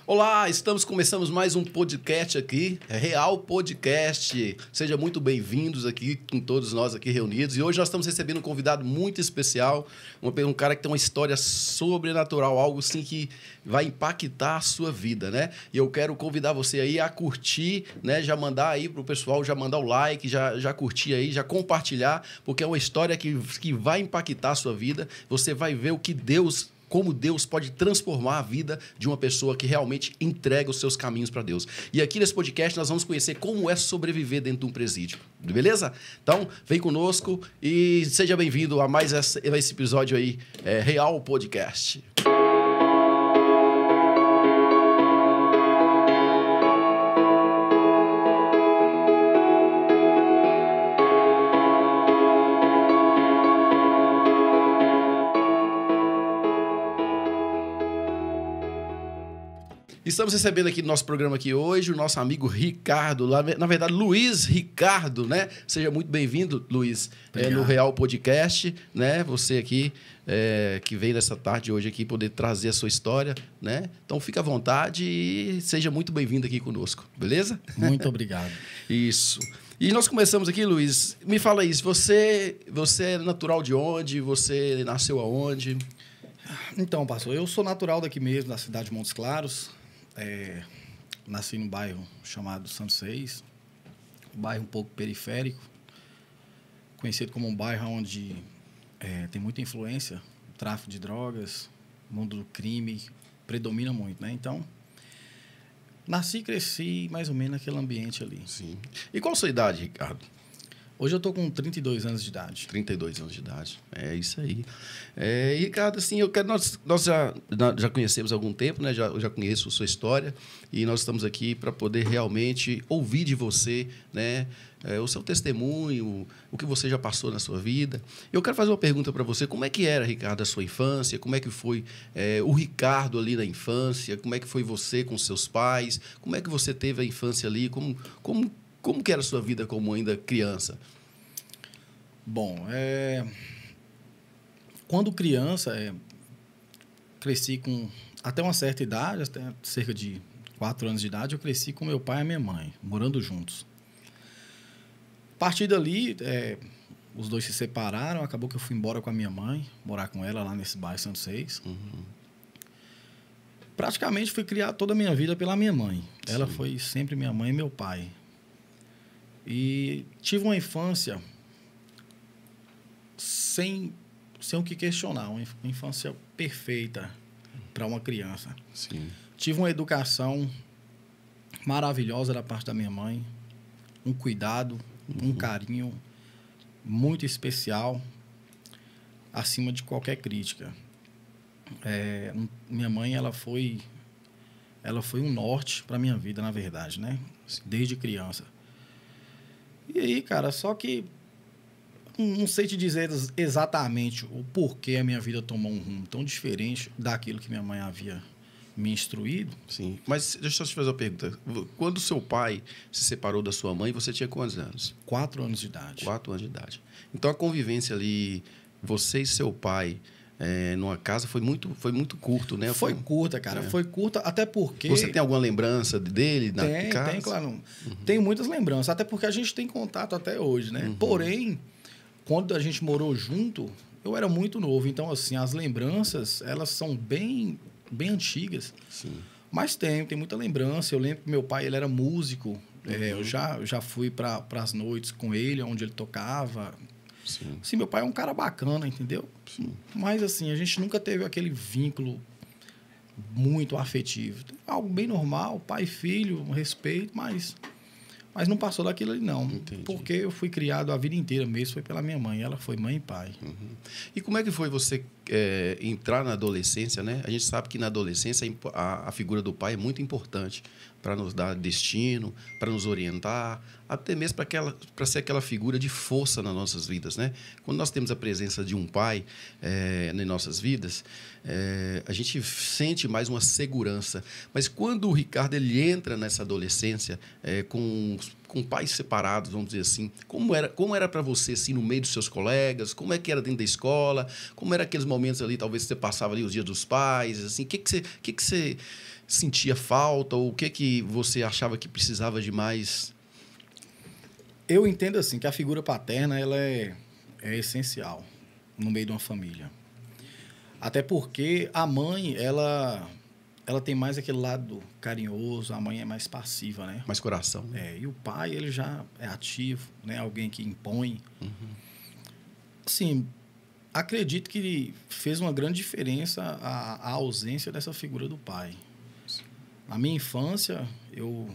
Olá, começamos mais um podcast aqui, Real Podcast. Sejam muito bem-vindos aqui com todos nós aqui reunidos. E hoje nós estamos recebendo um convidado muito especial, um cara que tem uma história sobrenatural, algo assim que vai impactar a sua vida, né? E eu quero convidar você aí a curtir, né? Já mandar aí pro pessoal, já mandar o like, já curtir aí, já compartilhar, porque é uma história que vai impactar a sua vida. Você vai ver como Deus pode transformar a vida de uma pessoa que realmente entrega os seus caminhos para Deus. E aqui nesse podcast nós vamos conhecer como é sobreviver dentro de um presídio. Beleza? Então, vem conosco e seja bem-vindo a mais esse episódio aí, Real Podcast. Estamos recebendo aqui no nosso programa aqui hoje o nosso amigo Ricardo, na verdade, Luiz Ricardo, né? Seja muito bem-vindo, Luiz, no Real Podcast, né? Você aqui que veio nessa tarde hoje aqui poder trazer a sua história, né? Então, fica à vontade e seja muito bem-vindo aqui conosco, beleza? Muito obrigado. Isso. E nós começamos aqui, Luiz. Me fala isso, você é natural de onde? Você nasceu aonde? Então, pastor, eu sou natural daqui mesmo, da cidade de Montes Claros. Nasci num bairro chamado Santo Seis, um bairro um pouco periférico, conhecido como um bairro onde tem muita influência, o tráfico de drogas, o mundo do crime predomina muito, né? Então, nasci e cresci mais ou menos naquele ambiente ali. Sim. E qual a sua idade, Ricardo? Hoje eu estou com 32 anos de idade. 32 anos de idade. É isso aí. Ricardo, assim, nós já conhecemos há algum tempo, né? Eu já conheço a sua história e nós estamos aqui para poder realmente ouvir de você, né? O seu testemunho, o que você já passou na sua vida. Eu quero fazer uma pergunta para você. Como é que era, Ricardo, a sua infância? Como é que foi o Ricardo ali na infância? Como é que foi você com seus pais? Como é que você teve a infância ali? Como que era a sua vida como ainda criança? Bom, quando criança, cresci com até uma certa idade, até cerca de 4 anos de idade, eu cresci com meu pai e a minha mãe, morando juntos. A partir dali, os dois se separaram, acabou que eu fui embora com a minha mãe, morar com ela lá nesse bairro Santo Seis. Uhum. Praticamente fui criar toda a minha vida pela minha mãe. Sim. Ela foi sempre minha mãe e meu pai. E tive uma infância sem o que questionar, uma infância perfeita para uma criança. Sim. Tive uma educação maravilhosa da parte da minha mãe, um cuidado, um carinho muito especial, acima de qualquer crítica. Minha mãe, ela foi um norte para a minha vida, na verdade, né? Desde criança. E aí, cara, só que não sei te dizer exatamente o porquê a minha vida tomou um rumo tão diferente daquilo que minha mãe havia me instruído. Sim, mas deixa eu te fazer uma pergunta. Quando seu pai se separou da sua mãe, você tinha quantos anos? 4 anos de idade. 4 anos de idade. Então, a convivência ali, você e seu pai, numa casa, foi muito curto, né? Foi curta, cara. Foi curta, até porque... Você tem alguma lembrança dele na casa? Tem, claro. Uhum. Tenho muitas lembranças, até porque a gente tem contato até hoje, né? Uhum. Porém, quando a gente morou junto, eu era muito novo. Então, assim, as lembranças, elas são bem antigas. Sim. Mas tem muita lembrança. Eu lembro que meu pai, ele era músico. Uhum. Eu já fui para as noites com ele, onde ele tocava. Sim. Assim, meu pai é um cara bacana, entendeu? Sim. Mas, assim, a gente nunca teve aquele vínculo muito afetivo. Algo bem normal, pai e filho, um respeito, mas não passou daquilo ali, não. Entendi. Porque eu fui criado a vida inteira mesmo, foi pela minha mãe. Ela foi mãe e pai. Uhum. E como é que foi você entrar na adolescência, né? A gente sabe que na adolescência a figura do pai é muito importante para nos dar destino, para nos orientar, até mesmo para ser aquela figura de força nas nossas vidas, né? Quando nós temos a presença de um pai nas nossas vidas, a gente sente mais uma segurança. Mas quando o Ricardo ele entra nessa adolescência com com pais separados, vamos dizer assim. Como era para você, assim, no meio dos seus colegas? Como é que era dentro da escola? Como era aqueles momentos ali, talvez você passava ali os dias dos pais, assim? O que você sentia falta? Ou o que você achava que precisava de mais? Eu entendo assim que a figura paterna ela é essencial no meio de uma família. Até porque a mãe, ela tem mais aquele lado carinhoso, a mãe é mais passiva, né? Mais coração, né? E o pai, ele já é ativo, né? Alguém que impõe. Assim, acredito que fez uma grande diferença a ausência dessa figura do pai. Na minha infância, eu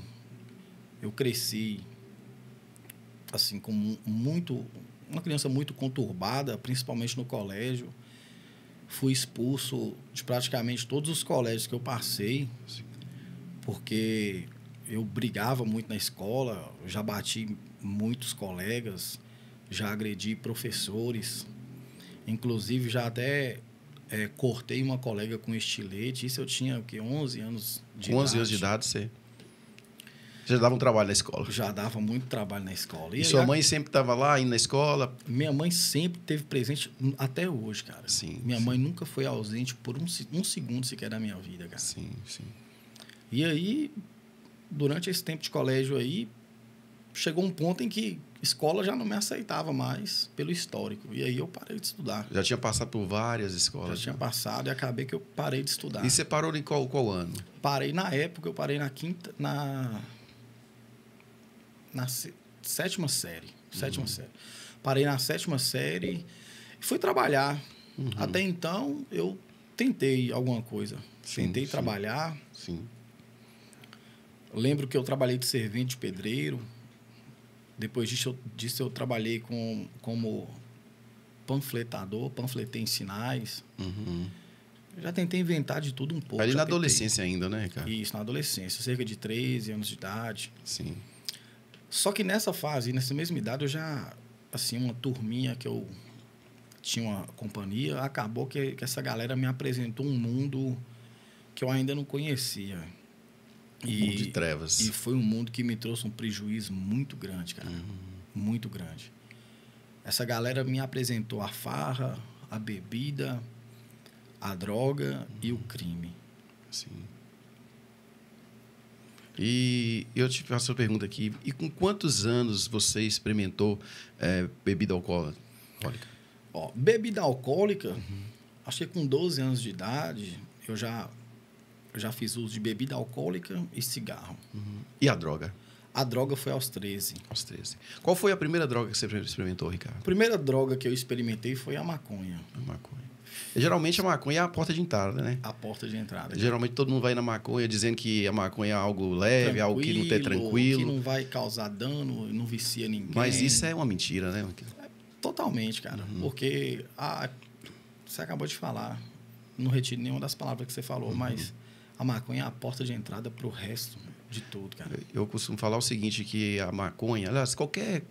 cresci assim com uma criança muito conturbada, principalmente no colégio. Fui expulso de praticamente todos os colégios que eu passei, porque eu brigava muito na escola, já bati muitos colegas, já agredi professores, inclusive já até cortei uma colega com estilete. Isso eu tinha o quê? 11 anos de idade. Com 11 anos de idade, você já dava um trabalho na escola. Já dava muito trabalho na escola. E sua mãe sempre estava lá, indo na escola? Minha mãe sempre teve presente, até hoje, cara. Sim. Minha mãe nunca foi ausente por um segundo sequer da minha vida, cara. Sim. E aí, durante esse tempo de colégio aí, chegou um ponto em que escola já não me aceitava mais pelo histórico. E aí eu parei de estudar. Já tinha passado por várias escolas. Já tinha passado e acabei que eu parei de estudar. E você parou em qual ano? Parei na época, eu parei na sétima série. Sétima série. Parei na sétima série e fui trabalhar. Até então, eu tentei alguma coisa. Tentei trabalhar. Sim. Lembro que eu trabalhei de servente de pedreiro. Depois disso eu trabalhei como panfletador, panfletei em sinais. Já tentei inventar de tudo um pouco. Ali na adolescência ainda, né, cara? Isso, na adolescência. Cerca de 13 anos de idade. Sim. Só que nessa fase, nessa mesma idade, eu já... Assim, uma turminha que eu tinha uma companhia, acabou que essa galera me apresentou um mundo que eu ainda não conhecia. Um mundo de trevas. E foi um mundo que me trouxe um prejuízo muito grande, cara. Muito grande. Essa galera me apresentou a farra, a bebida, a droga e o crime. Sim. E eu te faço uma pergunta aqui. E com quantos anos você experimentou bebida alcoólica? Bebida alcoólica, acho que com 12 anos de idade, eu já fiz uso de bebida alcoólica e cigarro. E a droga? A droga foi aos 13. Aos 13. Qual foi a primeira droga que você experimentou, Ricardo? A primeira droga que eu experimentei foi a maconha. A maconha. Geralmente a maconha é a porta de entrada, né? A porta de entrada. Geralmente todo mundo vai na maconha dizendo que a maconha é algo leve, algo que não tem tranquilo. Que não vai causar dano, não vicia ninguém. Mas isso é uma mentira, né? Totalmente, cara. Porque você acabou de falar, não retiro nenhuma das palavras que você falou, mas a maconha é a porta de entrada para o resto de tudo, cara. Eu costumo falar o seguinte, que a maconha, aliás, qualquer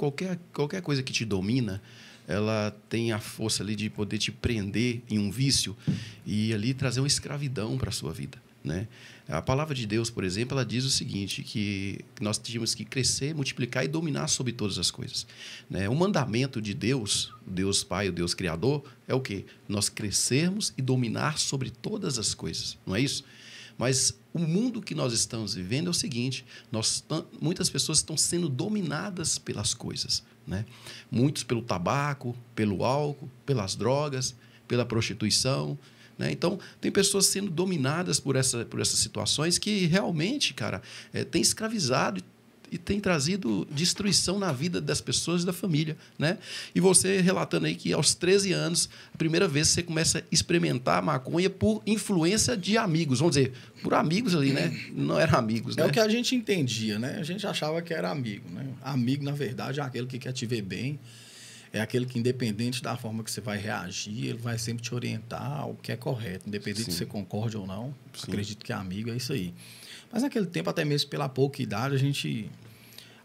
coisa que te domina, ela tem a força ali de poder te prender em um vício e ali trazer uma escravidão para a sua vida, né? A palavra de Deus, por exemplo, ela diz o seguinte, que nós tínhamos que crescer, multiplicar e dominar sobre todas as coisas, né? O mandamento de Deus, o Deus Pai, o Deus Criador, é o quê? Nós crescermos e dominar sobre todas as coisas, não é isso? Mas o mundo que nós estamos vivendo é o seguinte, muitas pessoas estão sendo dominadas pelas coisas, né? Muitos pelo tabaco, pelo álcool, pelas drogas, pela prostituição, né? Então, tem pessoas sendo dominadas por essas situações que realmente, cara, tem escravizado e tem trazido destruição na vida das pessoas e da família, né? E você relatando aí que aos 13 anos, a primeira vez você começa a experimentar a maconha por influência de amigos, vamos dizer, por amigos ali, né? Não eram amigos, né? É o que a gente entendia, né? A gente achava que era amigo, né? Amigo, na verdade, é aquele que quer te ver bem, é aquele que, independente da forma que você vai reagir, ele vai sempre te orientar ao que é correto, independente se você concorde ou não. Sim. Acredito que amigo é isso aí. Mas naquele tempo, até mesmo pela pouca idade, a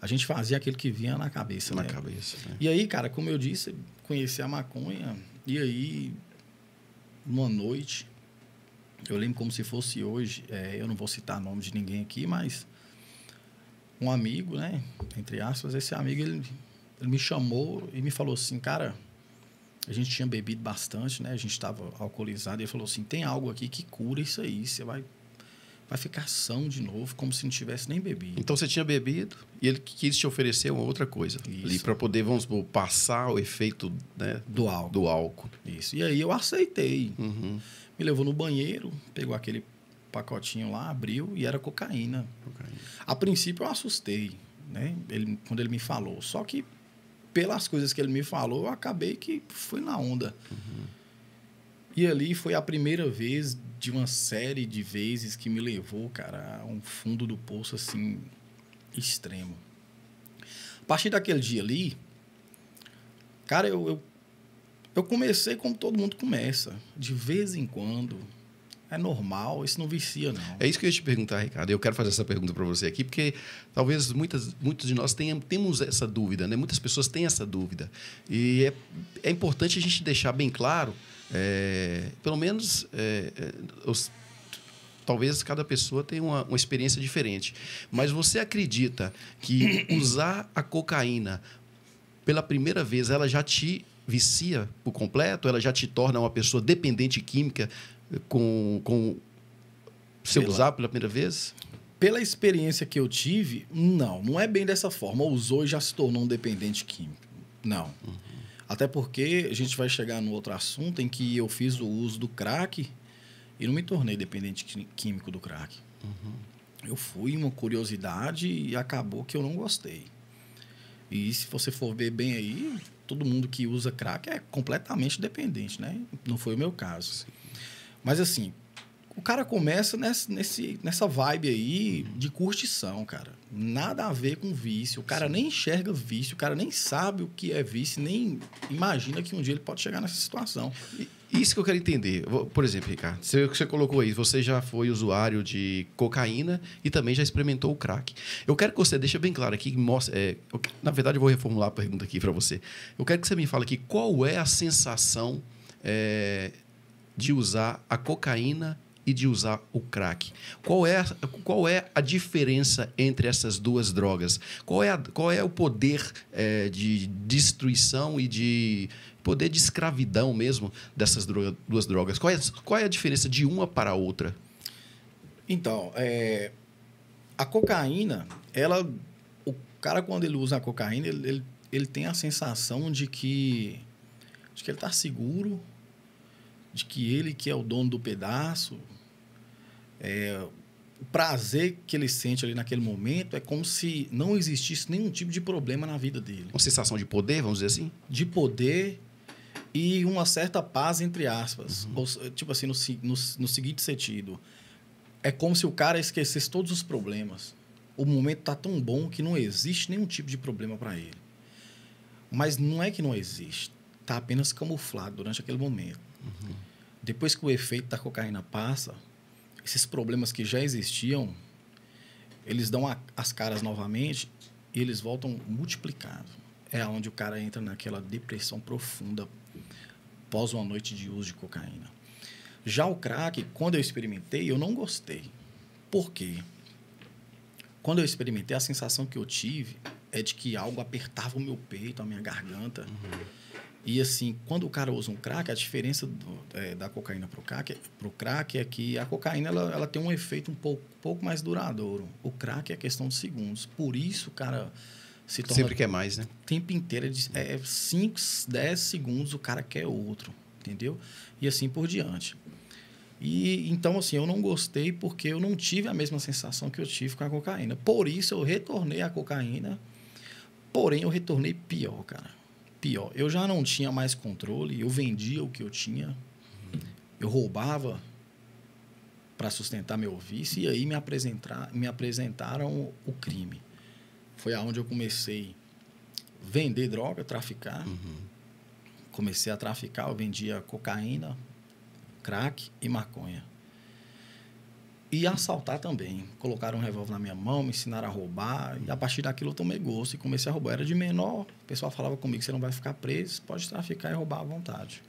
gente fazia aquilo que vinha na cabeça. Na cabeça, né? E aí, cara, como eu disse, conheci a maconha. E aí, numa noite, eu lembro como se fosse hoje, eu não vou citar nome de ninguém aqui, mas um amigo, né? Entre aspas, esse amigo, ele me chamou e me falou assim, cara, a gente tinha bebido bastante, né? A gente estava alcoolizado. E ele falou assim, tem algo aqui que cura isso aí. Você vai ficar são de novo, como se não tivesse nem bebido. Então você tinha bebido e ele quis te oferecer uma outra coisa. Isso. Ali para poder, vamos supor, passar o efeito, né, do álcool. Do álcool. Isso. E aí eu aceitei. Uhum. Me levou no banheiro, pegou aquele pacotinho lá, abriu e era cocaína. A princípio eu assustei, né? Quando ele me falou. Só que pelas coisas que ele me falou, eu acabei que fui na onda. Uhum. E ali foi a primeira vez de uma série de vezes que me levou, cara, a um fundo do poço, assim, extremo. A partir daquele dia ali, cara, eu comecei como todo mundo começa. De vez em quando. É normal, isso não vicia, não. É isso que eu ia te perguntar, Ricardo. Eu quero fazer essa pergunta para você aqui, porque talvez muitos de nós temos essa dúvida, né? Muitas pessoas têm essa dúvida. E é importante a gente deixar bem claro, pelo menos, talvez cada pessoa tenha uma experiência diferente. Mas você acredita que usar a cocaína pela primeira vez, ela já te vicia por completo? Ela já te torna uma pessoa dependente química com se usar pela primeira vez? Pela experiência que eu tive, não é bem dessa forma. Usou e já se tornou um dependente químico. Não. Uhum. Até porque a gente vai chegar no outro assunto em que eu fiz o uso do crack e não me tornei dependente químico do crack. Uhum. Eu fui uma curiosidade e acabou que eu não gostei. E se você for ver bem aí, todo mundo que usa crack é completamente dependente, né? Não foi o meu caso. Sim. Mas assim, o cara começa nessa vibe aí de curtição, cara. Nada a ver com vício. O cara nem enxerga vício, o cara nem sabe o que é vício, nem imagina que um dia ele pode chegar nessa situação. Isso que eu quero entender. Por exemplo, Ricardo, você colocou aí, você já foi usuário de cocaína e também já experimentou o crack. Eu quero que você deixe bem claro aqui, na verdade eu vou reformular a pergunta aqui para você. Eu quero que você me fale aqui qual é a sensação de usar a cocaína e de usar o crack. Qual é a diferença entre essas duas drogas? Qual é o poder de destruição e de poder de escravidão mesmo dessas duas drogas? Qual é a diferença de uma para a outra? Então, a cocaína, o cara, quando ele usa a cocaína, ele tem a sensação de que ele está seguro, de que ele que é o dono do pedaço. O prazer que ele sente ali naquele momento é como se não existisse nenhum tipo de problema na vida dele. Uma sensação de poder, vamos dizer assim? De poder e uma certa paz, entre aspas. Uhum. Tipo assim, no seguinte sentido. É como se o cara esquecesse todos os problemas. O momento está tão bom que não existe nenhum tipo de problema para ele. Mas não é que não existe. Está apenas camuflado durante aquele momento. Uhum. Depois que o efeito da cocaína passa, esses problemas que já existiam, eles dão as caras novamente e eles voltam multiplicados. É onde o cara entra naquela depressão profunda após uma noite de uso de cocaína. Já o crack, quando eu experimentei, eu não gostei. Por quê? Quando eu experimentei, a sensação que eu tive é de que algo apertava o meu peito, a minha garganta. Uhum. E assim, quando o cara usa um crack, a diferença da cocaína pro crack é que a cocaína ela tem um efeito um pouco mais duradouro. O crack é questão de segundos. Por isso, o cara se torna... Sempre quer mais, né? O tempo inteiro, 5, 10 segundos, o cara quer outro, entendeu? E assim por diante. E então, assim, eu não gostei porque eu não tive a mesma sensação que eu tive com a cocaína. Por isso, eu retornei à cocaína, porém, eu retornei pior, cara. Pior. Eu já não tinha mais controle, eu vendia o que eu tinha, eu roubava para sustentar meu vício e aí me apresentaram o crime. Foi aonde eu comecei a vender droga, traficar. Uhum. Comecei a traficar, eu vendia cocaína, crack e maconha. E assaltar também. Colocaram um revólver na minha mão, me ensinaram a roubar. E a partir daquilo eu tomei gosto e comecei a roubar. Era de menor, o pessoal falava comigo, você não vai ficar preso, pode traficar e roubar à vontade.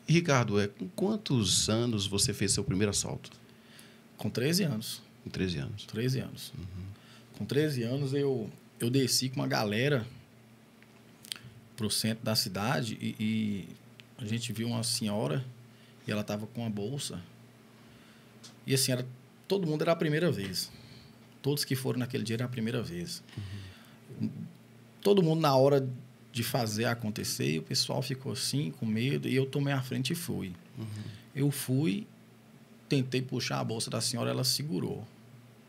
Ricardo, com quantos anos você fez seu primeiro assalto? Com 13 anos. Com 13 anos? 13 anos. Uhum. Com 13 anos, eu desci com uma galera pro centro da cidade e a gente viu uma senhora e ela tava com uma bolsa. E assim, todo mundo era a primeira vez. Todos que foram naquele dia era a primeira vez. Todo mundo na hora de fazer acontecer, e o pessoal ficou assim, com medo, e eu tomei a frente e fui. Eu fui, tentei puxar a bolsa da senhora, ela segurou.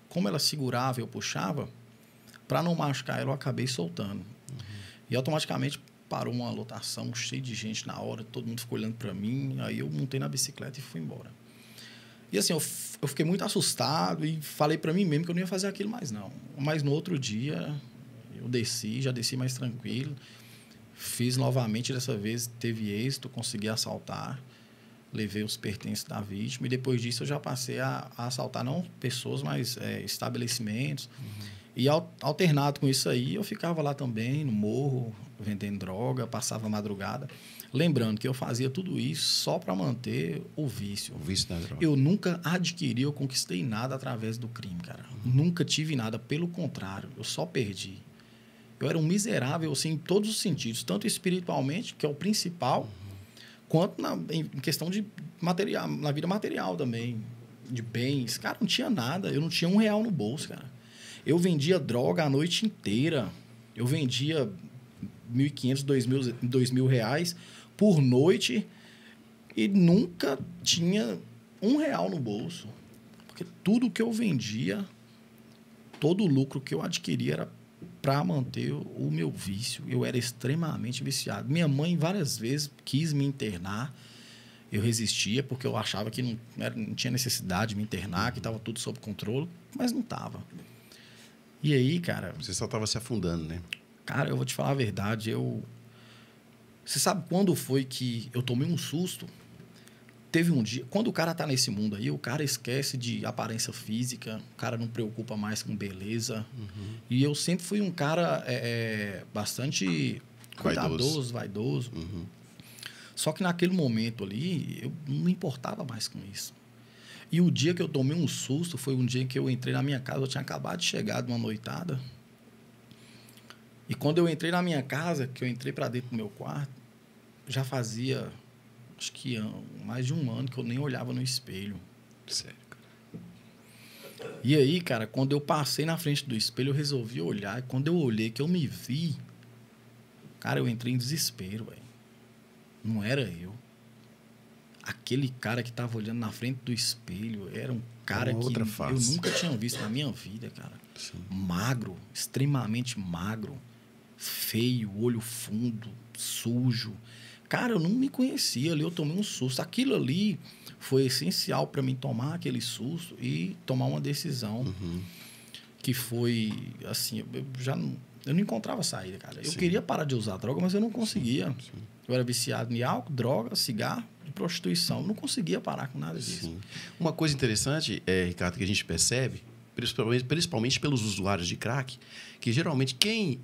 Como ela segurava, eu puxava, para não machucar ela, eu acabei soltando. E automaticamente parou uma lotação cheia de gente na hora, todo mundo ficou olhando para mim, aí eu montei na bicicleta e fui embora. E assim, eu fiquei muito assustado e falei para mim mesmo que eu não ia fazer aquilo mais não. Mas no outro dia, eu já desci mais tranquilo, fiz novamente, dessa vez teve êxito, consegui assaltar, levei os pertences da vítima e depois disso eu já passei a assaltar não pessoas, mas estabelecimentos. E alternado com isso aí, eu ficava lá também no morro, vendendo droga, passava a madrugada. Lembrando que eu fazia tudo isso só para manter o vício. O vício da droga. Eu nunca adquiri ou conquistei nada através do crime, cara. Nunca tive nada, pelo contrário, eu só perdi. Eu era um miserável, assim, em todos os sentidos, tanto espiritualmente, que é o principal, quanto em questão de material, na vida material também, de bens. Cara, não tinha nada, eu não tinha R$1 no bolso, cara. Eu vendia droga a noite inteira. Eu vendia 1.500, 2.000 reais por noite e nunca tinha R$1 no bolso. Porque tudo que eu vendia, todo o lucro que eu adquiria era para manter o meu vício. Eu era extremamente viciado. Minha mãe várias vezes quis me internar. Eu resistia porque eu achava que não tinha necessidade de me internar, que estava tudo sob controle, mas não estava. E aí, cara... Você só estava se afundando, né? Cara, eu vou te falar a verdade, Você sabe quando foi que eu tomei um susto? Teve um dia... Quando o cara tá nesse mundo aí, o cara esquece de aparência física, o cara não preocupa mais com beleza. E eu sempre fui um cara bastante cuidadoso, vaidoso. Só que naquele momento ali, eu não me importava mais com isso. E o dia que eu tomei um susto foi um dia que eu entrei na minha casa, eu tinha acabado de chegar de uma noitada. E quando eu entrei na minha casa, que eu entrei para dentro do meu quarto, já fazia, acho que mais de um ano que eu nem olhava no espelho. Sério, cara. E aí, cara, quando eu passei na frente do espelho, eu resolvi olhar. E quando eu olhei, que eu me vi, cara, eu entrei em desespero, velho. Não era eu. Aquele cara que tava olhando na frente do espelho era um cara que eu nunca tinha visto na minha vida, cara. Sim. Magro, extremamente magro, feio, olho fundo, sujo. Cara, eu não me conhecia ali, eu tomei um susto. Aquilo ali foi essencial para mim tomar aquele susto e tomar uma decisão que foi, assim, eu não encontrava saída, cara. Eu queria parar de usar droga, mas eu não conseguia. Eu era viciado em álcool, droga, cigarro e prostituição. Eu não conseguia parar com nada disso. Sim. Uma coisa interessante, Ricardo, que a gente percebe, principalmente pelos usuários de crack, que geralmente quem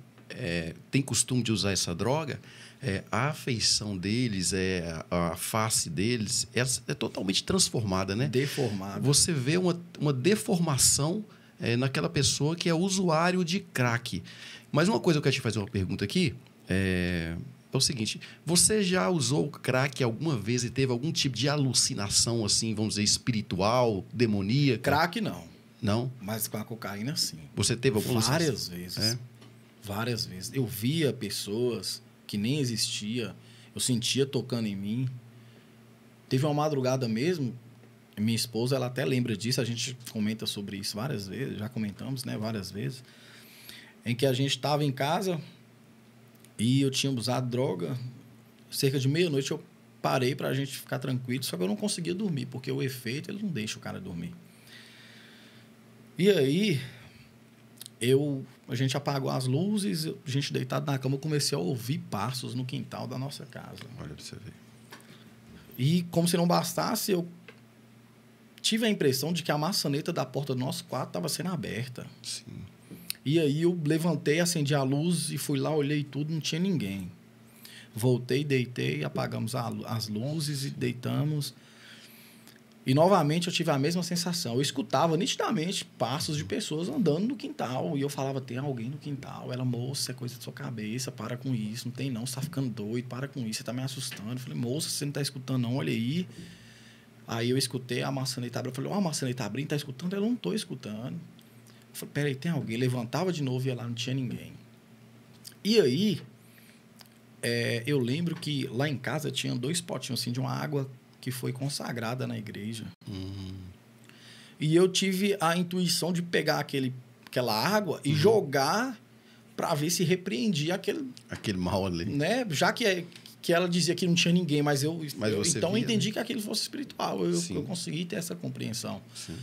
tem costume de usar essa droga, a afeição deles, a face deles é totalmente transformada, né? Deformada. Você vê uma deformação naquela pessoa que é usuário de crack. Mas uma coisa, eu quero te fazer uma pergunta aqui, é o seguinte: você já usou crack alguma vez e teve algum tipo de alucinação, assim, vamos dizer, espiritual, demoníaca? Crack, não. Não? Mas com a cocaína, sim. Você teve alguma Várias vezes. Várias vezes. Eu via pessoas que nem existia, eu sentia tocando em mim. Teve uma madrugada mesmo, minha esposa, ela até lembra disso, a gente comenta sobre isso várias vezes, já comentamos, né, várias vezes, em que a gente estava em casa e eu tinha usado droga. Cerca de meia-noite eu parei para a gente ficar tranquilo, só que eu não conseguia dormir, porque o efeito, ele não deixa o cara dormir. E aí, a gente apagou as luzes, a gente deitado na cama, eu comecei a ouvir passos no quintal da nossa casa. Olha pra você ver. E como se não bastasse, eu tive a impressão de que a maçaneta da porta do nosso quarto estava sendo aberta. Sim. E aí eu levantei, acendi a luz e fui lá, olhei tudo, não tinha ninguém. Voltei, deitei, apagamos as luzes e deitamos. E, novamente, eu tive a mesma sensação. Eu escutava nitidamente passos de pessoas andando no quintal. E eu falava, tem alguém no quintal. Ela, moça, é coisa da sua cabeça, para com isso. Não tem não, você tá ficando doido, para com isso, você tá me assustando. Eu falei, moça, você não tá escutando não, olha aí. Aí eu escutei a maçaneta abrindo. Eu falei, ó, a maçaneta abrindo, tá escutando? Ela, não tô escutando. Eu falei, peraí, tem alguém? Levantava de novo e ia lá, não tinha ninguém. E aí, eu lembro que lá em casa tinha 2 potinhos assim de uma água que foi consagrada na igreja. E eu tive a intuição de pegar aquela água e jogar para ver se repreendia aquele mal ali. Né? Já que ela dizia que não tinha ninguém, mas então via, eu entendi, né, que aquilo fosse espiritual. Eu consegui ter essa compreensão. Sim.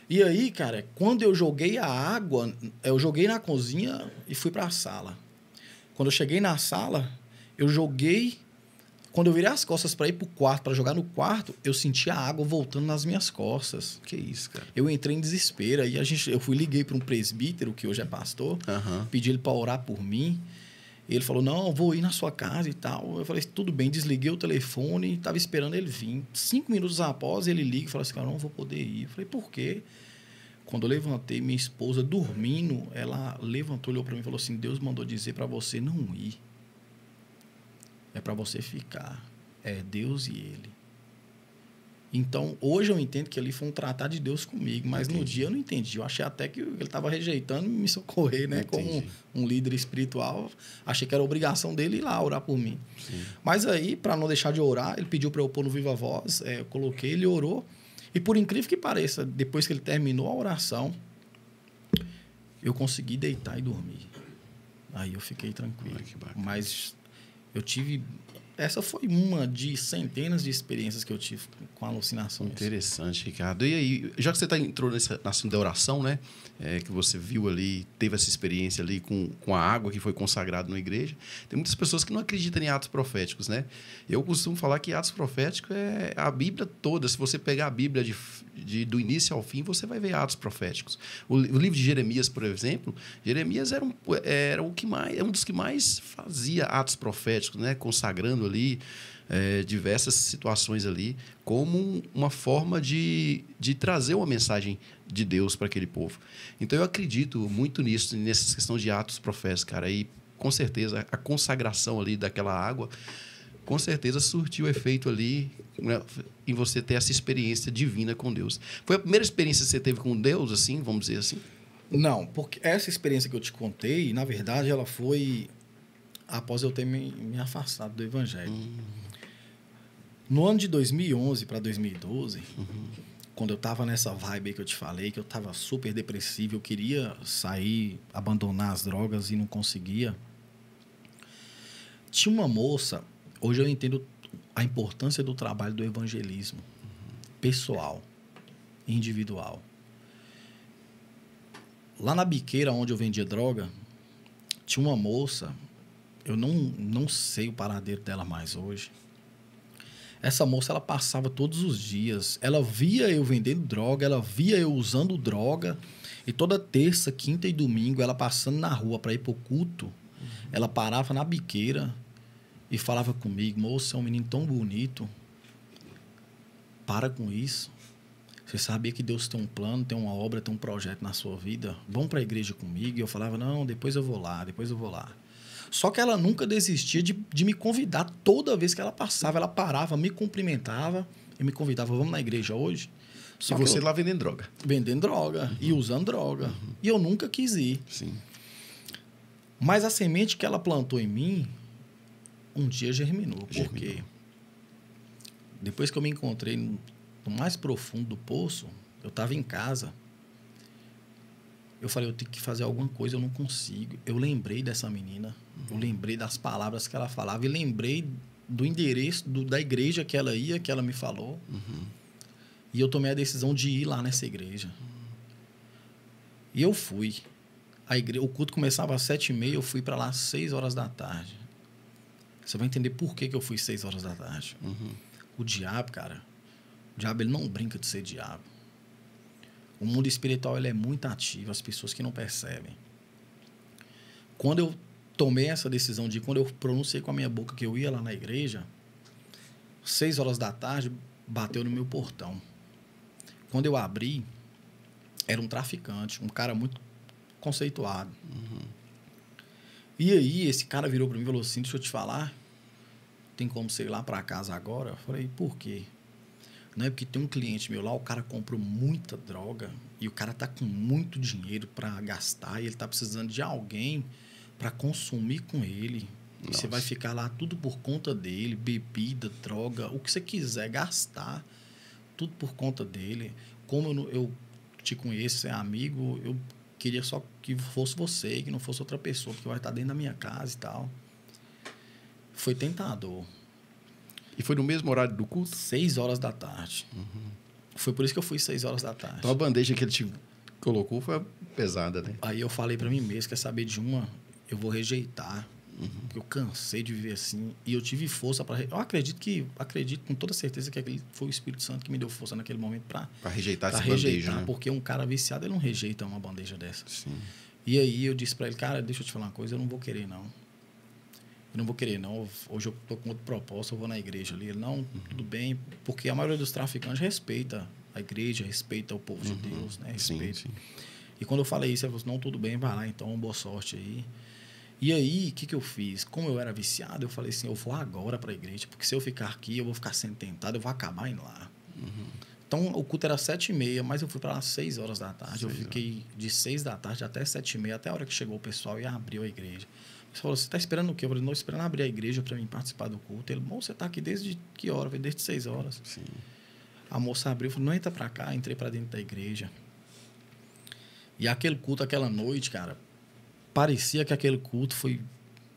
E aí, cara, quando eu joguei a água, eu joguei na cozinha e fui para a sala. Quando eu cheguei na sala, eu joguei. Quando eu virei as costas para ir pro quarto, para jogar no quarto, eu senti a água voltando nas minhas costas. Que isso, cara? Eu entrei em desespero. Aí eu liguei para um presbítero, que hoje é pastor, pedi ele para orar por mim. Ele falou, não, eu vou ir na sua casa e tal. Eu falei, tudo bem, desliguei o telefone e estava esperando ele vir. 5 minutos após, ele liga e fala assim, cara, não vou poder ir. Eu falei, por quê? Quando eu levantei, minha esposa dormindo, ela levantou, olhou para mim e falou assim, Deus mandou dizer para você não ir. É para você ficar. É Deus e ele. Então, hoje eu entendo que ali foi um tratar de Deus comigo, mas no dia eu não entendi. Eu achei até que ele estava rejeitando me socorrer, né? Como um líder espiritual. Achei que era obrigação dele ir lá orar por mim. Sim. Mas aí, para não deixar de orar, ele pediu para eu pôr no Viva Voz. Eu coloquei, ele orou. E por incrível que pareça, depois que ele terminou a oração, eu consegui deitar e dormir. Aí eu fiquei tranquilo. Mas eu tive... Essa foi uma de centenas de experiências que eu tive com alucinações. Interessante, Ricardo. E aí, já que você entrou na assunto da oração, né? Que você viu ali, teve essa experiência ali com a água que foi consagrada na igreja, tem muitas pessoas que não acreditam em atos proféticos, né? Eu costumo falar que atos proféticos é a Bíblia toda. Se você pegar a Bíblia do início ao fim, você vai ver atos proféticos. O livro de Jeremias, por exemplo, Jeremias era um dos que mais fazia atos proféticos, né? Consagrando ali diversas situações ali como uma forma de trazer uma mensagem de Deus para aquele povo. Então eu acredito muito nisso, nessa questão de atos proféticos, cara. E com certeza a consagração ali daquela água com certeza surtiu efeito ali, né, em você ter essa experiência divina com Deus. Foi a primeira experiência que você teve com Deus, assim, vamos dizer assim? Não, porque essa experiência que eu te contei, na verdade, ela foi após eu ter me afastado do Evangelho. No ano de 2011 para 2012, quando eu estava nessa vibe aí que eu te falei, que eu estava super depressivo, eu queria sair, abandonar as drogas e não conseguia. Tinha uma moça, hoje eu entendo a importância do trabalho do evangelismo pessoal, individual. Lá na biqueira onde eu vendia droga, tinha uma moça, eu não sei o paradeiro dela mais hoje. Essa moça, ela passava todos os dias. Ela via eu vendendo droga, ela via eu usando droga. E toda terça, quinta e domingo, ela passando na rua para ir pro culto, ela parava na biqueira e falava comigo, moça, é um menino tão bonito. Para com isso. Você sabia que Deus tem um plano, tem uma obra, tem um projeto na sua vida? Vão para a igreja comigo? E eu falava, não, depois eu vou lá. Só que ela nunca desistia de me convidar. Toda vez que ela passava, ela parava, me cumprimentava e me convidava, vamos na igreja hoje? Só e você lá vendendo droga? Vendendo droga e usando droga. E eu nunca quis ir. Sim. Mas a semente que ela plantou em mim, um dia germinou. Por quê? Depois que eu me encontrei no mais profundo do poço, eu estava em casa. Eu falei, eu tenho que fazer alguma coisa, eu não consigo. Eu lembrei dessa menina, eu lembrei das palavras que ela falava e lembrei do endereço da igreja que ela ia, que ela me falou. E eu tomei a decisão de ir lá nessa igreja. E eu fui. O culto começava às 7h30, eu fui para lá às 6 horas da tarde. Você vai entender por que eu fui 6 horas da tarde. O diabo, cara, o diabo ele não brinca de ser diabo. O mundo espiritual ele é muito ativo, as pessoas que não percebem. Quando eu tomei essa decisão de ir, quando eu pronunciei com a minha boca que eu ia lá na igreja, 6 horas da tarde, bateu no meu portão. Quando eu abri, era um traficante, um cara muito conceituado. E aí, esse cara virou para mim e falou assim, deixa eu te falar, tem como você ir lá para casa agora? Eu falei, por quê? Não é porque tem um cliente meu lá, o cara comprou muita droga e o cara tá com muito dinheiro para gastar e ele tá precisando de alguém para consumir com ele. E você vai ficar lá tudo por conta dele, bebida, droga, o que você quiser gastar, tudo por conta dele. Como eu te conheço, você é amigo, eu queria só que fosse você, que não fosse outra pessoa, porque vai estar dentro da minha casa e tal. Foi tentador. E foi no mesmo horário do culto? 6 horas da tarde. Foi por isso que eu fui 6 horas da tarde. Então a bandeja que ele te colocou foi pesada, né? Aí eu falei pra mim mesmo, quer saber de uma, eu vou rejeitar. Porque eu cansei de viver assim. E eu tive força para... Eu acredito com toda certeza que aquele foi o Espírito Santo que me deu força naquele momento para rejeitar essa bandeja, né? Porque um cara viciado, ele não rejeita uma bandeja dessa. Sim. E aí eu disse para ele, cara, deixa eu te falar uma coisa, eu não vou querer, não. Eu não vou querer, não. Hoje eu tô com outro propósito, eu vou na igreja ali. Ele, não, tudo bem. Porque a maioria dos traficantes respeita a igreja, respeita o povo de Deus, né? Respeita. Sim. E quando eu falei isso, ele falou assim, não, tudo bem, vai lá então, boa sorte aí. E aí, o que eu fiz? Como eu era viciado, eu falei assim, eu vou agora para a igreja, porque se eu ficar aqui, eu vou ficar sendo tentado, eu vou acabar indo lá. Então, o culto era 7h30, mas eu fui para lá às 6 horas da tarde. Eu fiquei de 6 da tarde até 7h30, até a hora que chegou o pessoal e abriu a igreja. Ele falou, você está esperando o quê? Eu falei, não, esperando abrir a igreja para mim participar do culto. Ele, moço, você está aqui desde que hora? Eu falei, desde 6 horas. Sim. A moça abriu, falou, não, entra para cá. Entrei para dentro da igreja. E aquele culto, aquela noite, cara, parecia que aquele culto foi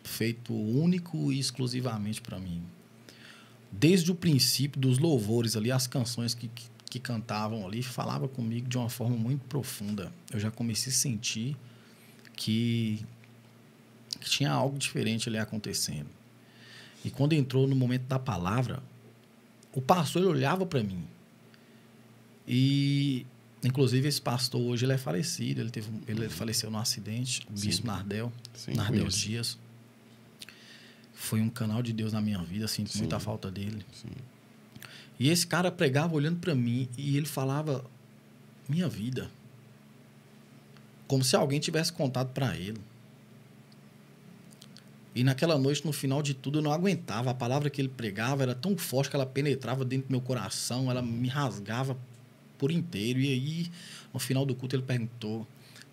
feito único e exclusivamente para mim. Desde o princípio dos louvores ali, as canções que cantavam ali, falava comigo de uma forma muito profunda. Eu já comecei a sentir que tinha algo diferente ali acontecendo. E quando entrou no momento da palavra, o pastor ele olhava para mim. E, inclusive, esse pastor hoje ele é falecido. Ele faleceu num acidente, o bispo Nardel Dias. Foi um canal de Deus na minha vida, sinto muita falta dele. Sim. E esse cara pregava olhando para mim e ele falava minha vida. Como se alguém tivesse contado para ele. E naquela noite, no final de tudo, eu não aguentava. A palavra que ele pregava era tão forte que ela penetrava dentro do meu coração, ela me rasgava por inteiro. E aí, no final do culto, ele perguntou,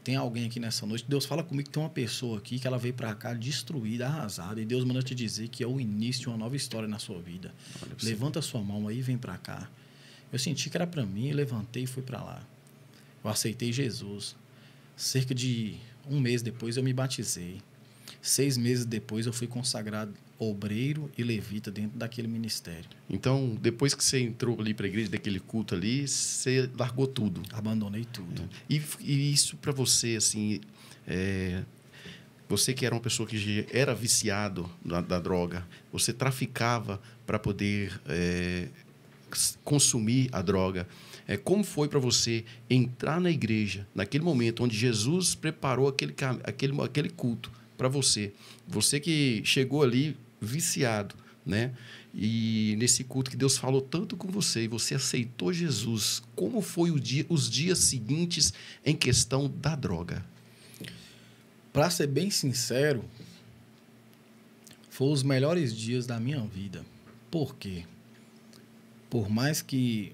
tem alguém aqui nessa noite? Deus fala comigo que tem uma pessoa aqui que ela veio para cá destruída, arrasada. E Deus manda te dizer que é o início de uma nova história na sua vida. Levanta a sua mão aí e vem para cá. Eu senti que era para mim, levantei e fui para lá. Eu aceitei Jesus. Cerca de 1 mês depois, eu me batizei. 6 meses depois, eu fui consagrado obreiro e levita dentro daquele ministério. Então, depois que você entrou ali para a igreja, daquele culto ali, você largou tudo? Abandonei tudo. E isso para você, assim, você que era uma pessoa que era viciado da droga, você traficava para poder consumir a droga. Como foi para você entrar na igreja, naquele momento onde Jesus preparou aquele culto para você? Você que chegou ali viciado, né? E nesse culto que Deus falou tanto com você e você aceitou Jesus, como foi os dias seguintes em questão da droga? Para ser bem sincero, foram os melhores dias da minha vida. Por quê? Por mais que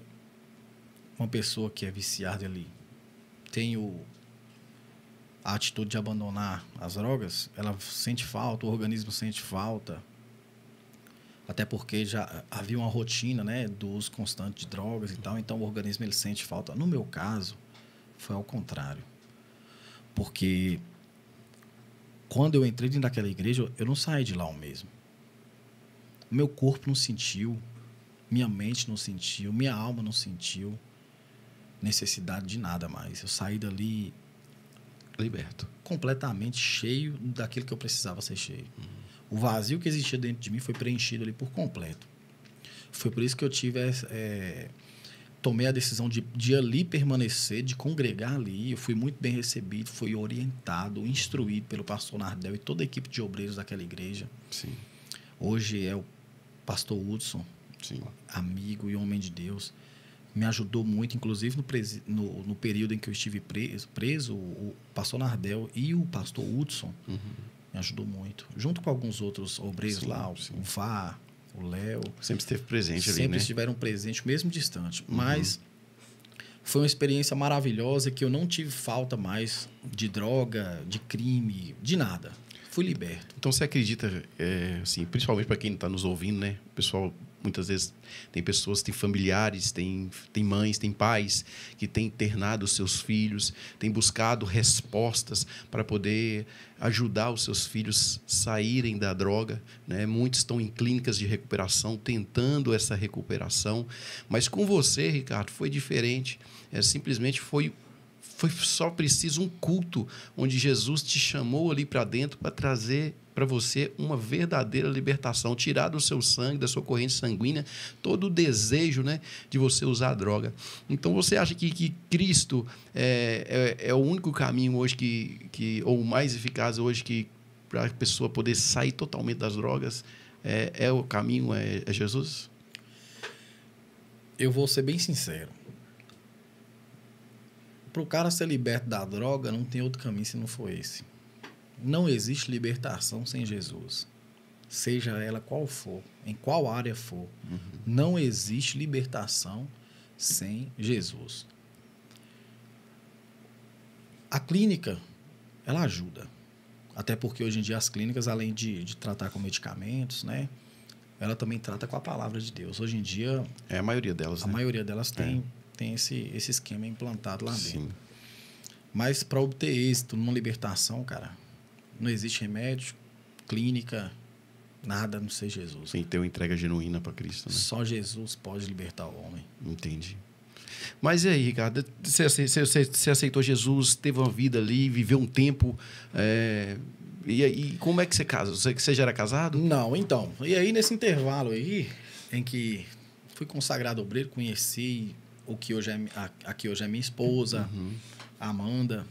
uma pessoa que é viciada ali tenha a atitude de abandonar as drogas, ela sente falta, o organismo sente falta. Até porque já havia uma rotina, né, do uso constante de drogas e tal, então o organismo ele sente falta. No meu caso, foi ao contrário. Porque quando eu entrei dentro daquela igreja, eu não saí de lá o mesmo. O meu corpo não sentiu, minha mente não sentiu, minha alma não sentiu necessidade de nada mais. Eu saí dali liberto, completamente cheio daquilo que eu precisava ser cheio. O vazio que existia dentro de mim foi preenchido ali por completo. Foi por isso que eu tomei a decisão de ali permanecer, de congregar ali. Eu fui muito bem recebido, fui orientado, instruído pelo pastor Nardel e toda a equipe de obreiros daquela igreja. Sim. Hoje é o pastor Hudson, sim, amigo e homem de Deus, me ajudou muito, inclusive no período em que eu estive preso, o pastor Nardel e o pastor Hudson me ajudou muito. Junto com alguns outros obreiros lá, o Vá, o Léo. Sempre esteve presente ali, né? Sempre estiveram presentes, mesmo distante. Mas foi uma experiência maravilhosa que eu não tive falta mais de droga, de crime, de nada. Fui liberto. Então, você acredita, assim, principalmente para quem está nos ouvindo, né? O pessoal, muitas vezes, tem pessoas, tem familiares, tem mães, tem pais que têm internado os seus filhos, têm buscado respostas para poder ajudar os seus filhos saírem da droga, né? Muitos estão em clínicas de recuperação, tentando essa recuperação. Mas com você, Ricardo, foi diferente. Simplesmente foi só preciso um culto onde Jesus te chamou ali para dentro para trazer para você uma verdadeira libertação, tirar do seu sangue, da sua corrente sanguínea, todo o desejo, né, de você usar a droga. Então, você acha que Cristo é o único caminho hoje ou o mais eficaz hoje para a pessoa poder sair totalmente das drogas? O caminho é Jesus? Eu vou ser bem sincero. Para o cara ser liberto da droga, não tem outro caminho se não for esse. Não existe libertação sem Jesus. Seja ela qual for, em qual área for. Não existe libertação sem Jesus. A clínica, ela ajuda. Até porque hoje em dia as clínicas, além de tratar com medicamentos, né, ela também trata com a palavra de Deus. Hoje em dia... a maioria delas, A maioria delas tem esse esquema implantado lá dentro. Mas para obter êxito numa libertação, cara, não existe remédio, clínica, nada a não ser Jesus. Tem que ter uma entrega genuína para Cristo, né? Só Jesus pode libertar o homem. Entendi. Mas e aí, Ricardo? Você aceitou Jesus, teve uma vida ali, viveu um tempo. E como é que você casa? Você já era casado? Não, então. E aí, nesse intervalo aí, em que fui consagrado obreiro, conheci a que hoje é minha esposa, a Amanda.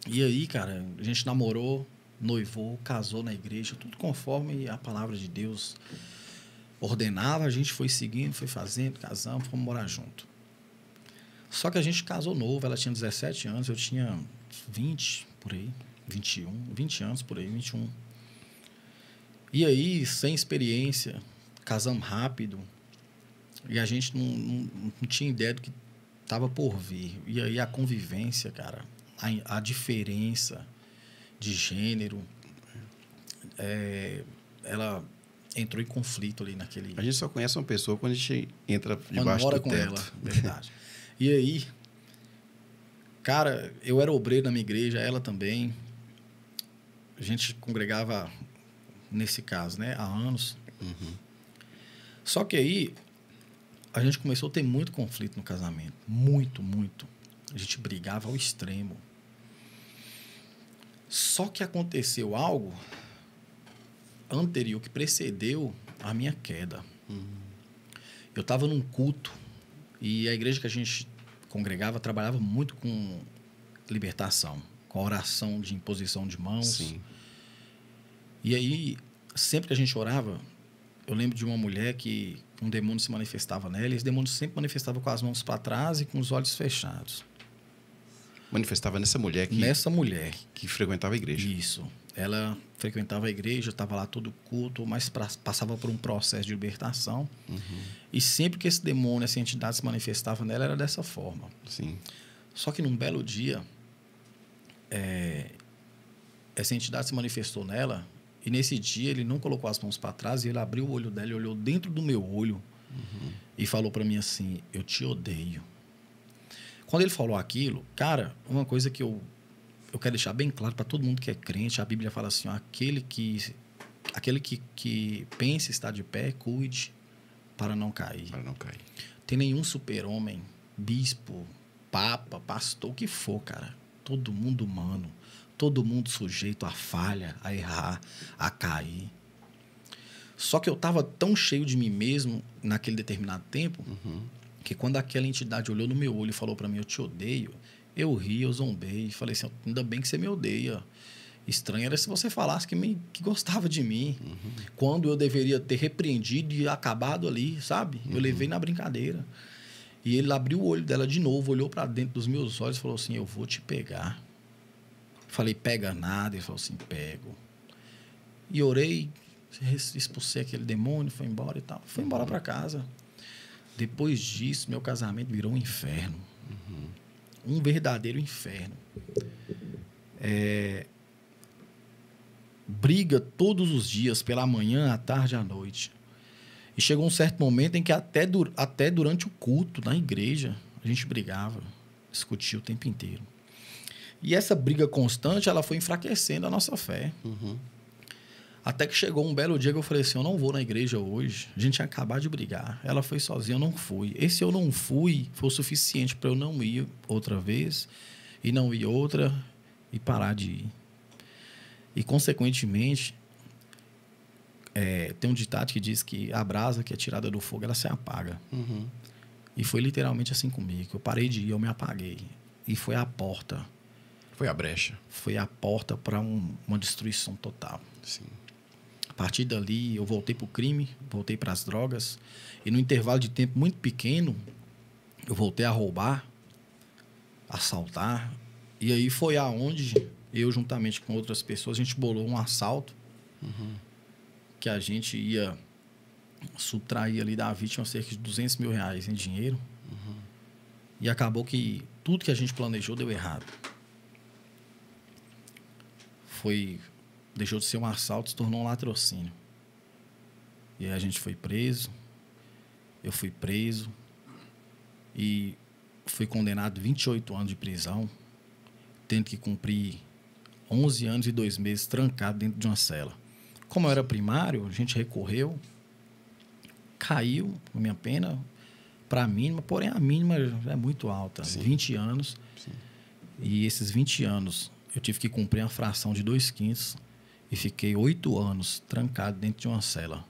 E aí, cara, a gente namorou, noivou, casou na igreja, tudo conforme a palavra de Deus ordenava. A gente foi seguindo, foi fazendo, casamos, fomos morar junto. Só que a gente casou novo, ela tinha 17 anos, eu tinha 20, por aí, 21, 20 anos por aí, 21. E aí, sem experiência, casamos rápido, e a gente não tinha ideia do que estava por vir. E aí a convivência, cara, a diferença de gênero, ela entrou em conflito ali naquele... A gente só conhece uma pessoa quando a gente entra debaixo mora do com teto. ela, verdade. E aí, cara, eu era obreiro na minha igreja, ela também. A gente congregava, nesse caso, né, há anos. Só que aí, a gente começou a ter muito conflito no casamento. Muito, muito. A gente brigava ao extremo. Só que aconteceu algo anterior, que precedeu a minha queda. Eu estava num culto e a igreja que a gente congregava trabalhava muito com libertação, com oração de imposição de mãos. Sim. E aí, sempre que a gente orava, eu lembro de uma mulher que um demônio se manifestava nela, e esse demônio sempre manifestava com as mãos para trás e com os olhos fechados. Manifestava nessa mulher que... Nessa mulher. Que frequentava a igreja. Isso. Ela frequentava a igreja, estava lá todo culto, mas passava por um processo de libertação. E sempre que esse demônio, essa entidade se manifestava nela, era dessa forma. Sim. Só que num belo dia, essa entidade se manifestou nela, e nesse dia ele não colocou as mãos para trás, e ele abriu o olho dela e olhou dentro do meu olho e falou para mim assim: eu te odeio. Quando ele falou aquilo, cara, uma coisa que eu quero deixar bem claro para todo mundo que é crente, a Bíblia fala assim: ó, aquele que pensa estar de pé, cuide para não cair. Para não cair. Tem nenhum super-homem, bispo, papa, pastor, o que for, cara. Todo mundo humano, todo mundo sujeito a falha, a errar, a cair. Só que eu estava tão cheio de mim mesmo naquele determinado tempo, que quando aquela entidade olhou no meu olho e falou para mim: eu te odeio, eu ri, eu zombei, falei assim: ainda bem que você me odeia. Estranho era se você falasse que gostava de mim, quando eu deveria ter repreendido e acabado ali, sabe? Eu levei na brincadeira. E ele abriu o olho dela de novo, olhou para dentro dos meus olhos e falou assim, eu vou te pegar. Falei, pega nada. Ele falou assim, pego. E orei, expulsei aquele demônio, foi embora e tal. Foi embora para casa. Depois disso, meu casamento virou um inferno. Um verdadeiro inferno. Briga todos os dias, pela manhã, à tarde, à noite. E chegou um certo momento em que até durante o culto, na igreja, a gente brigava, discutia o tempo inteiro. E essa briga constante, ela foi enfraquecendo a nossa fé. Até que chegou um belo dia que eu falei assim, eu não vou na igreja hoje. A gente ia acabar de brigar. Ela foi sozinha, eu não fui. Esse eu não fui foi o suficiente para eu não ir outra vez, e não ir outra, e parar de ir. E, consequentemente, tem um ditado que diz que a brasa que é tirada do fogo, ela se apaga. E foi literalmente assim comigo. Eu parei de ir, eu me apaguei. E foi a porta. Foi a brecha. Foi a porta para uma destruição total. Sim. A partir dali, eu voltei para o crime, voltei para as drogas. E no intervalo de tempo muito pequeno, eu voltei a roubar, assaltar. E aí foi aonde eu, juntamente com outras pessoas, a gente bolou um assalto. Que a gente ia subtrair ali da vítima cerca de R$200 mil em dinheiro. E acabou que tudo que a gente planejou deu errado. Deixou de ser um assalto, se tornou um latrocínio. E aí a gente foi preso, eu fui preso e fui condenado a 28 anos de prisão, tendo que cumprir 11 anos e 2 meses trancado dentro de uma cela. Como eu era primário, a gente recorreu, caiu a minha pena para a mínima, porém a mínima é muito alta, 20 anos. Sim. E esses 20 anos eu tive que cumprir uma fração de 2/5 e fiquei 8 anos trancado dentro de uma cela,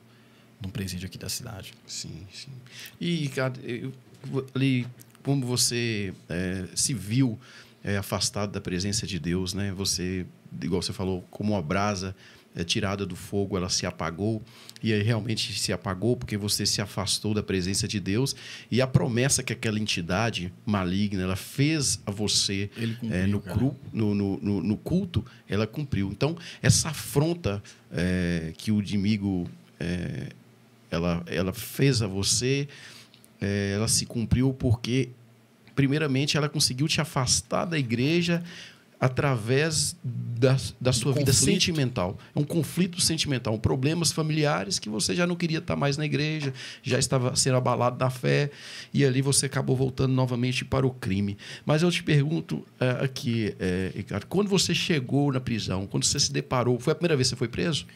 num presídio aqui da cidade. Sim. E, cara, ali, como você se viu afastado da presença de Deus, né? Você, igual você falou, como uma brasa tirada do fogo, ela se apagou, e aí realmente se apagou porque você se afastou da presença de Deus, e a promessa que aquela entidade maligna ela fez a você no culto, ela cumpriu. Então, essa afronta que o inimigo ela fez a você, ela se cumpriu porque, primeiramente, ela conseguiu te afastar da igreja através da sua vida sentimental. É um conflito sentimental, problemas familiares que você já não queria estar mais na igreja, já estava sendo abalado da fé, e ali você acabou voltando novamente para o crime. Mas eu te pergunto aqui, Ricardo, quando você chegou na prisão, quando você se deparou, foi a primeira vez que você foi preso?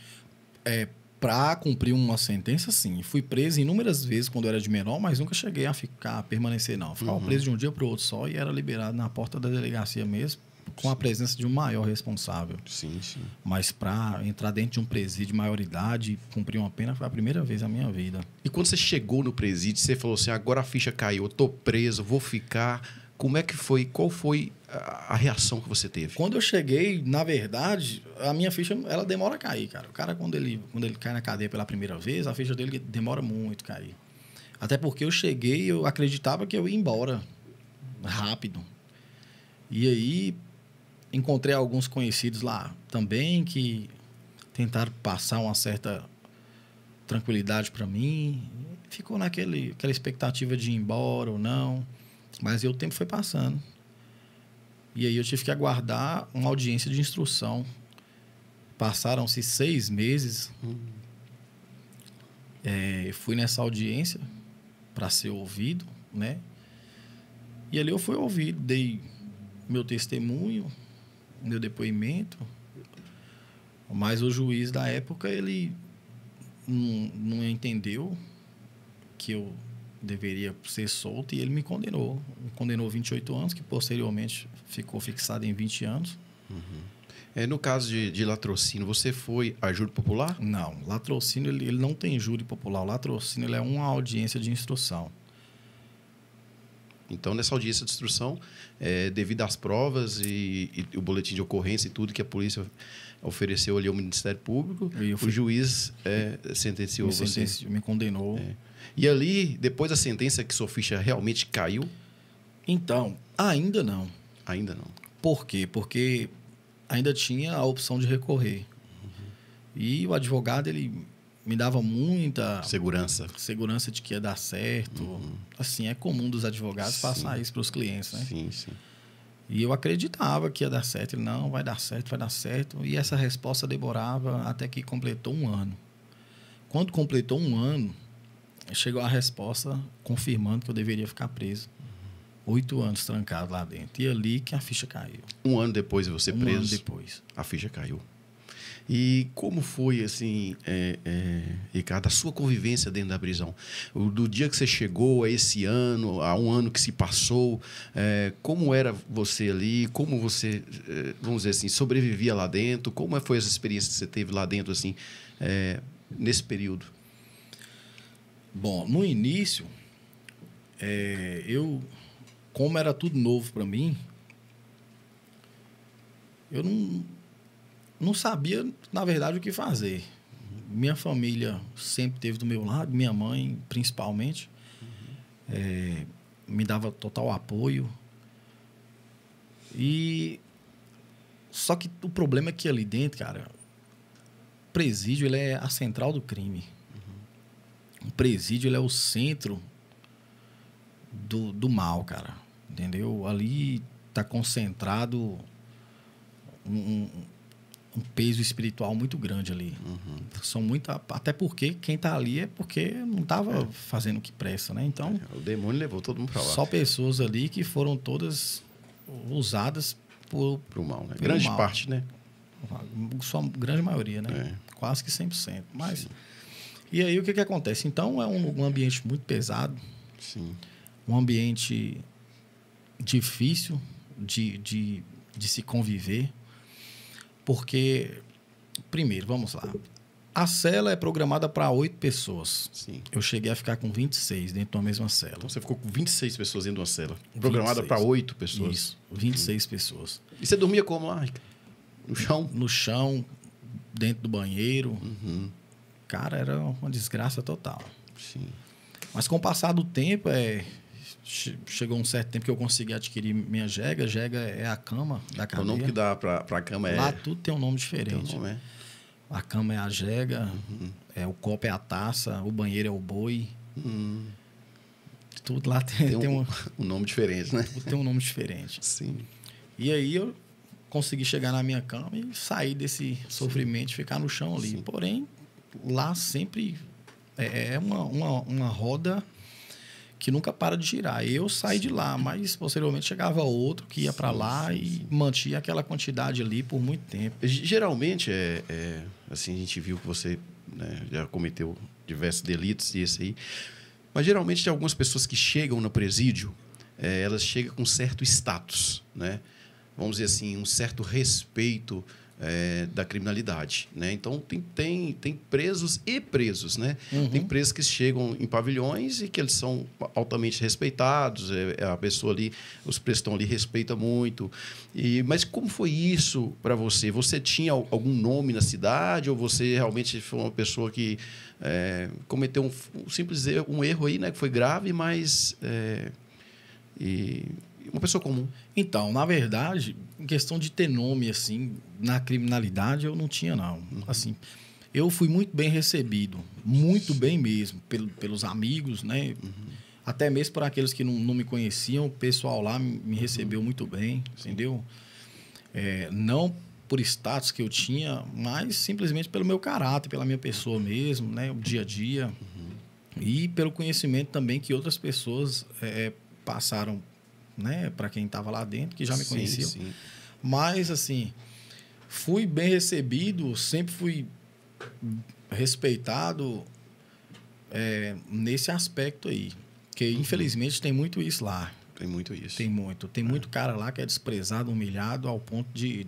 Para cumprir uma sentença, sim. Fui preso inúmeras vezes quando eu era de menor, mas nunca cheguei a permanecer, não. Ficava preso de um dia para o outro só e era liberado na porta da delegacia mesmo, com a presença de um maior responsável. Sim. Mas para entrar dentro de um presídio de maioridade e cumprir uma pena foi a primeira vez na minha vida. E quando você chegou no presídio, você falou assim, agora a ficha caiu, eu tô preso, vou ficar. Como é que foi? Qual foi a reação que você teve? Quando eu cheguei, na verdade, a minha ficha ela demora a cair, cara. O cara, quando ele cai na cadeia pela primeira vez, a ficha dele demora muito a cair. Até porque eu cheguei, eu acreditava que eu ia embora rápido. E aí encontrei alguns conhecidos lá também que tentaram passar uma certa tranquilidade para mim. Ficou aquela expectativa de ir embora ou não. Mas aí o tempo foi passando. E aí eu tive que aguardar uma audiência de instrução. Passaram-se 6 meses. Fui nessa audiência para ser ouvido, né? E ali eu fui ouvido, dei meu testemunho, meu depoimento, mas o juiz da época, ele não entendeu que eu deveria ser solto e ele me condenou. Condenou 28 anos, que posteriormente ficou fixado em 20 anos. No caso de latrocínio, você foi a júri popular? Não, latrocínio ele não tem júri popular. O latrocínio ele é uma audiência de instrução. Então, nessa audiência de instrução, devido às provas e o boletim de ocorrência e tudo que a polícia ofereceu ali ao Ministério Público, o juiz sentenciou você. Me condenou. E ali, depois da sentença, que sua ficha realmente caiu? Então, ainda não. Ainda não. Por quê? Porque ainda tinha a opção de recorrer. E o advogado, ele me dava muita segurança de que ia dar certo. Assim, é comum dos advogados passar isso para os clientes, né? Sim, sim. E eu acreditava que ia dar certo. Ele, não, vai dar certo, vai dar certo. E essa resposta demorava até que completou 1 ano. Quando completou 1 ano, chegou a resposta confirmando que eu deveria ficar preso. 8 anos trancado lá dentro. E ali que a ficha caiu. 1 ano depois de você preso? 1 ano depois. A ficha caiu. E como foi, assim, Ricardo, a sua convivência dentro da prisão? Do dia que você chegou a esse ano, a 1 ano que se passou, como era você ali? Como você, vamos dizer assim, sobrevivia lá dentro? Como foi essa experiência que você teve lá dentro, assim, nesse período? Bom, no início, como era tudo novo para mim, eu não sabia, na verdade, o que fazer. Minha família sempre esteve do meu lado, minha mãe, principalmente, me dava total apoio. Só que o problema é que ali dentro, cara, o presídio ele é a central do crime. O presídio ele é o centro do mal, cara. Entendeu? Ali está concentrado um peso espiritual muito grande ali. São até porque quem está ali é porque não estava fazendo o que presta, né? Então, o demônio levou todo mundo para lá. Só pessoas ali que foram todas usadas pro mal, né? Grande parte, né? Só grande maioria, né? Quase que 100%. Mas e aí o que acontece? Então é um ambiente muito pesado. Sim. Um ambiente difícil de se conviver. Porque, primeiro, vamos lá. A cela é programada para 8 pessoas. Sim. Eu cheguei a ficar com 26 dentro da mesma cela. Então você ficou com 26 pessoas dentro de uma cela. Programada para 8 pessoas. Isso, 26 pessoas. E você dormia como lá? No chão? No chão, dentro do banheiro. Cara, era uma desgraça total. Sim. Mas com o passar do tempo, chegou um certo tempo que eu consegui adquirir minha jega. Jega é a cama da cadeia. O nome que dá para a cama Lá tudo tem um nome diferente. Tem um nome, A cama é a jega, o copo é a taça, o banheiro é o boi. Tudo lá tem um nome diferente, né? Tudo tem um nome diferente. Sim. E aí eu consegui chegar na minha cama e sair desse sofrimento, ficar no chão ali. Sim. Porém, lá sempre é uma roda que nunca para de girar. Eu saí de lá, mas posteriormente chegava outro que ia para lá e mantinha aquela quantidade ali por muito tempo. Geralmente, assim, a gente viu que você, né, já cometeu diversos delitos e esse aí, mas geralmente tem algumas pessoas que chegam no presídio, elas chegam com certo status, né? Vamos dizer assim, um certo respeito da criminalidade, né? Então tem presos e presos, né? Tem presos que chegam em pavilhões e que eles são altamente respeitados, a pessoa ali, os presos estão ali, respeita muito. Mas como foi isso para você? Você tinha algum nome na cidade ou você realmente foi uma pessoa que cometeu um simples erro, aí, né? Que foi grave, mas uma pessoa comum? Então, na verdade, em questão de ter nome, assim, na criminalidade, eu não tinha, não. Assim, eu fui muito bem recebido, muito bem mesmo, pelos amigos, né? Até mesmo por aqueles que não me conheciam, o pessoal lá me recebeu muito bem, entendeu? Não por status que eu tinha, mas simplesmente pelo meu caráter, pela minha pessoa mesmo, né? O dia a dia. E pelo conhecimento também que outras pessoas passaram, né, para quem estava lá dentro, que já me conheciam. Sim. Mas, assim, fui bem recebido, sempre fui respeitado nesse aspecto aí. Porque, infelizmente, tem muito isso lá. Tem muito isso. Tem muito. Tem muito cara lá que é desprezado, humilhado, ao ponto de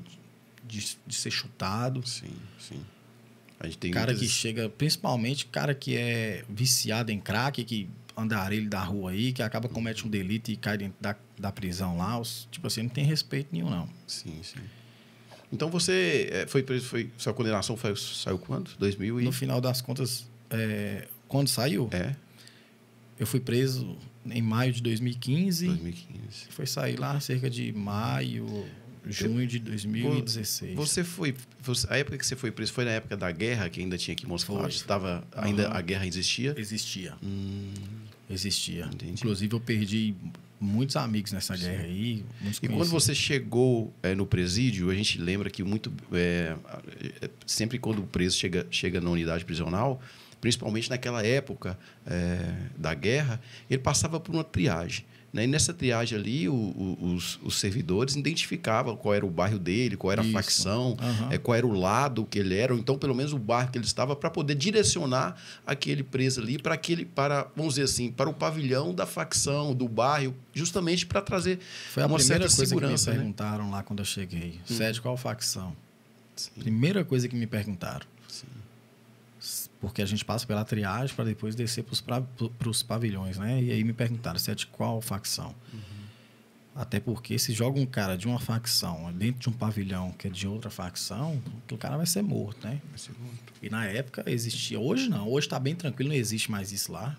ser chutado. Sim, sim. A gente tem cara muitas... que chega, principalmente cara que é viciado em crack, que andarilho da rua aí, que acaba comete um delito e cai dentro da prisão lá. Tipo assim, não tem respeito nenhum, não. Sim, sim. Então você foi preso, sua condenação saiu quando? 2000 e... No final das contas, quando saiu, eu fui preso em maio de 2015. 2015. Foi sair lá cerca de maio, junho de 2016. A época que você foi preso foi na época da guerra, que ainda tinha aqui em Montes Claros? Estava, ainda a guerra existia? Existia. Existia. Entendi. Inclusive, eu perdi muitos amigos nessa guerra aí. E quando você chegou no presídio, a gente lembra que sempre quando o preso chega na unidade prisional, principalmente naquela época da guerra, ele passava por uma triagem. Né? E nessa triagem ali, os servidores identificavam qual era o bairro dele, qual era a facção, qual era o lado que ele era, ou então pelo menos o bairro que ele estava, para poder direcionar aquele preso ali vamos dizer assim, para o pavilhão da facção, do bairro, justamente para trazer Foi a uma primeira certa coisa segurança. Que me perguntaram lá quando eu cheguei. Você é de qual facção? Sim. Primeira coisa que me perguntaram. Sim. Porque a gente passa pela triagem para depois descer para os pavilhões, né? E aí me perguntaram, você é de qual facção? Até porque se joga um cara de uma facção dentro de um pavilhão que é de outra facção, o cara vai ser morto, né? Vai ser morto. E na época existia. Hoje não. Hoje está bem tranquilo, não existe mais isso lá.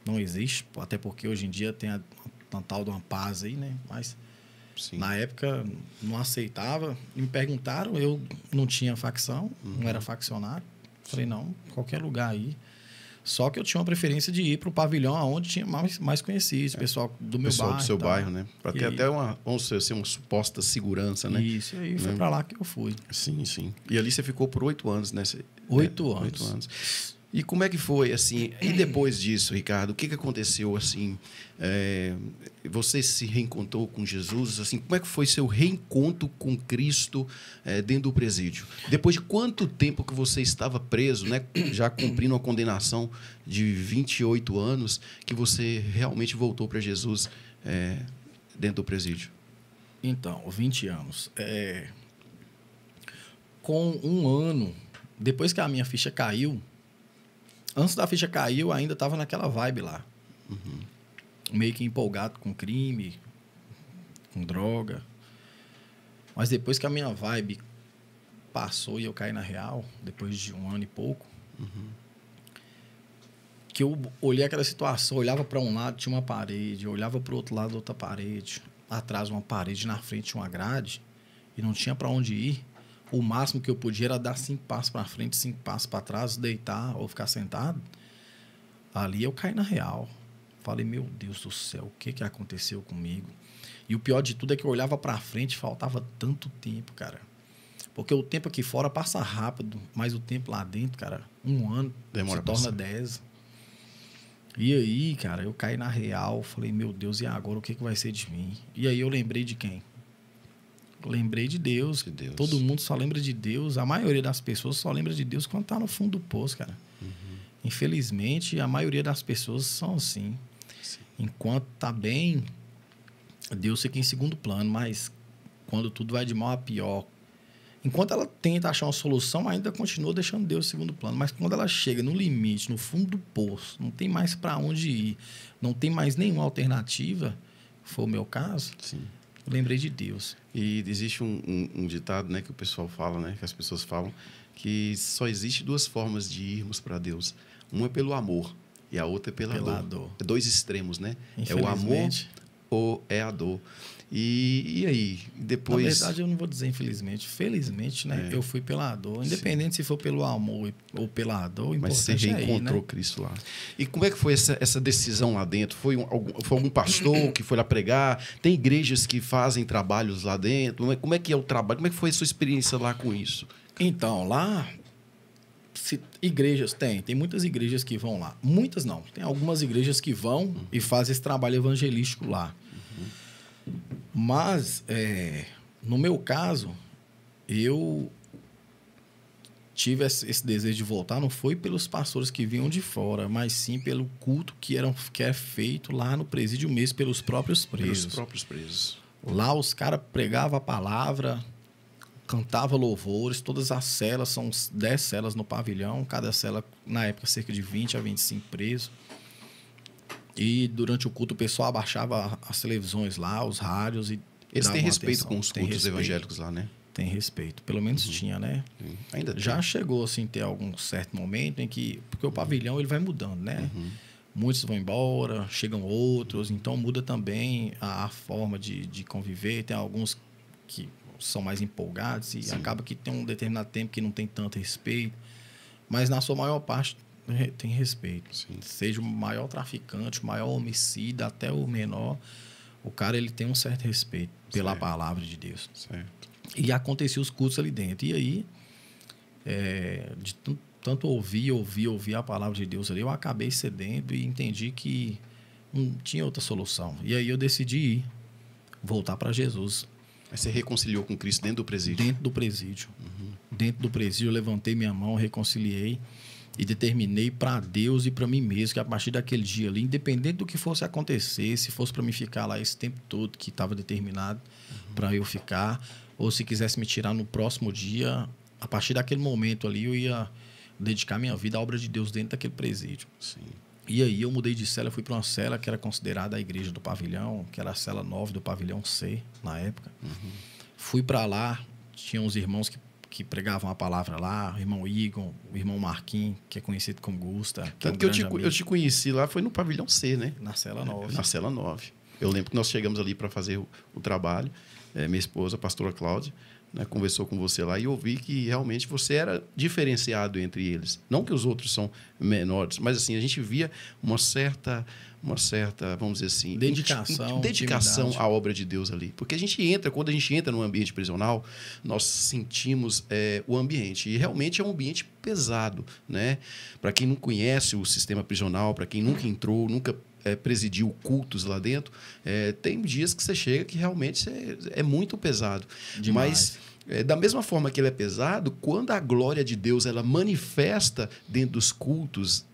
Não existe, até porque hoje em dia tem a tal de uma paz aí, né? Mas Sim. na época não aceitava. E me perguntaram, eu não tinha facção, não era faccionário. Falei, não, qualquer lugar aí. Só que eu tinha uma preferência de ir para o pavilhão onde tinha mais conhecidos, pessoal do meu bairro. Pessoal do seu bairro, né? Para ter até uma suposta segurança, né? Isso, aí foi para lá que eu fui. Sim, sim. E ali você ficou por 8 anos, né? 8 anos. 8 anos. E como é que foi, assim? E depois disso, Ricardo, o que aconteceu, assim? Você se reencontrou com Jesus, assim? Como é que foi seu reencontro com Cristo dentro do presídio? Depois de quanto tempo que você estava preso, né? Já cumprindo uma condenação de 28 anos, que você realmente voltou para Jesus dentro do presídio? Então, 20 anos. Com um ano, depois que a minha ficha caiu, antes da ficha cair, eu ainda estava naquela vibe lá. Meio que empolgado com crime, com droga. Mas depois que a minha vibe passou e eu caí na real, depois de um ano e pouco, que eu olhei aquela situação, olhava para um lado, tinha uma parede, eu olhava para o outro lado, outra parede, atrás uma parede, na frente uma grade, e não tinha para onde ir. O máximo que eu podia era dar 5 passos para frente, 5 passos para trás, deitar ou ficar sentado. Ali eu caí na real. Falei, meu Deus do céu, o que aconteceu comigo? E o pior de tudo é que eu olhava para frente, faltava tanto tempo, cara. Porque o tempo aqui fora passa rápido, mas o tempo lá dentro, cara, 1 ano Demora se torna 10. E aí, cara, eu caí na real, falei, meu Deus, e agora o que vai ser de mim? E aí eu lembrei de quem? Lembrei de Deus. Todo mundo só lembra de Deus. A maioria das pessoas só lembra de Deus quando tá no fundo do poço, cara. Infelizmente, a maioria das pessoas são assim. Sim. Enquanto tá bem, Deus fica em segundo plano. Mas quando tudo vai de mal a pior, enquanto ela tenta achar uma solução, ainda continua deixando Deus em segundo plano. Mas quando ela chega no limite, no fundo do poço, não tem mais para onde ir, não tem mais nenhuma alternativa, foi o meu caso, Sim. Eu lembrei de Deus. E existe um ditado, né, que o pessoal fala, né, que as pessoas falam, que só existe 2 formas de irmos para Deus. Uma é pelo amor e a outra é pela dor. É 2 extremos, né? É o amor ou é a dor. E aí, depois... Na verdade, eu não vou dizer infelizmente. Felizmente, né? Eu fui pela dor. Independente se for pelo amor ou pela dor, o mas você reencontrou Cristo lá. E como é que foi essa decisão lá dentro? Foi algum pastor que foi lá pregar? Tem igrejas que fazem trabalhos lá dentro? Como é que é o trabalho? Como é que foi a sua experiência lá com isso? Então, lá... igrejas, tem muitas igrejas que vão lá. Muitas não. Tem algumas igrejas que vão e fazem esse trabalho evangelístico lá. Mas, no meu caso, eu tive esse desejo de voltar, não foi pelos pastores que vinham de fora, mas sim pelo culto que é feito lá no presídio mesmo, pelos próprios presos. Pelos próprios presos. Lá os caras pregavam a palavra, cantava louvores, todas as celas, são 10 celas no pavilhão, cada cela, na época, cerca de 20 a 25 presos. E durante o culto o pessoal abaixava as televisões lá, os rádios e eles têm respeito atenção. com os cultos evangélicos lá, né? Tem respeito. Pelo menos tinha, né? Ainda tem. Já chegou, assim, ter algum certo momento em que... Porque o pavilhão, ele vai mudando, né? Muitos vão embora, chegam outros. Então, muda também a forma de conviver. Tem alguns que são mais empolgados e acaba que tem um determinado tempo que não tem tanto respeito. Mas, na sua maior parte, tem respeito. Sim. Seja o maior traficante, o maior homicida, até o menor, o cara ele tem um certo respeito pela palavra de Deus. Certo. E acontecia os cultos ali dentro. E aí, de tanto ouvir a palavra de Deus ali, eu acabei cedendo e entendi que não tinha outra solução. E aí eu decidi voltar para Jesus. Mas você reconciliou com Cristo dentro do presídio? Dentro do presídio. Dentro do presídio, eu levantei minha mão, reconciliei e determinei para Deus e para mim mesmo que a partir daquele dia ali, independente do que fosse acontecer, se fosse para mim ficar lá esse tempo todo que estava determinado para eu ficar, ou se quisesse me tirar no próximo dia, a partir daquele momento ali eu ia dedicar minha vida à obra de Deus dentro daquele presídio. Sim. E aí eu mudei de cela, fui para uma cela que era considerada a igreja do pavilhão, que era a cela 9 do pavilhão C, na época. Fui para lá, tinha uns irmãos que pregavam a palavra lá, o irmão Igor, o irmão Marquinhos, que é conhecido como Gusta. Tanto que eu te conheci lá, foi no pavilhão C, né? Na cela 9. Na cela 9. Eu lembro que nós chegamos ali para fazer o trabalho. Minha esposa, a pastora Cláudia, né, conversou com você lá e eu vi que realmente você era diferenciado entre eles. Não que os outros são menores, mas assim, a gente via uma certa, vamos dizer assim, dedicação à obra de Deus ali. Porque quando a gente entra num ambiente prisional, nós sentimos o ambiente. E realmente é um ambiente pesado, né? Para quem não conhece o sistema prisional, para quem nunca entrou, nunca presidiu cultos lá dentro, tem dias que você chega que realmente é muito pesado. Demais. Mas, da mesma forma que ele é pesado, quando a glória de Deus ela manifesta dentro dos cultos,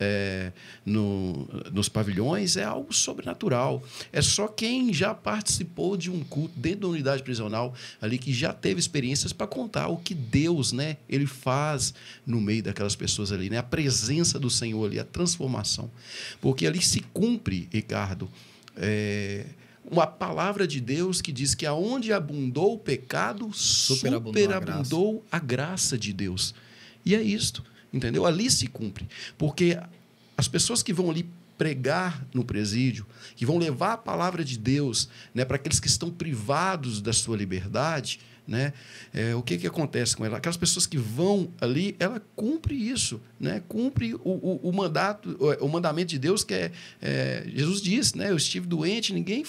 nos pavilhões, é algo sobrenatural. É só quem já participou de um culto dentro da unidade prisional ali, que já teve experiências para contar o que Deus, né, ele faz no meio daquelas pessoas ali, né, a presença do Senhor ali, a transformação. Porque ali se cumpre, Ricardo, uma palavra de Deus que diz que aonde abundou o pecado, superabundou a graça de Deus. E é isto, entendeu? Ali se cumpre. Porque as pessoas que vão ali pregar no presídio, que vão levar a palavra de Deus, né, para aqueles que estão privados da sua liberdade, né, o que acontece com ela? Aquelas pessoas que vão ali, ela cumpre isso, né, cumpre o mandamento de Deus, que Jesus disse, né, eu estive doente, ninguém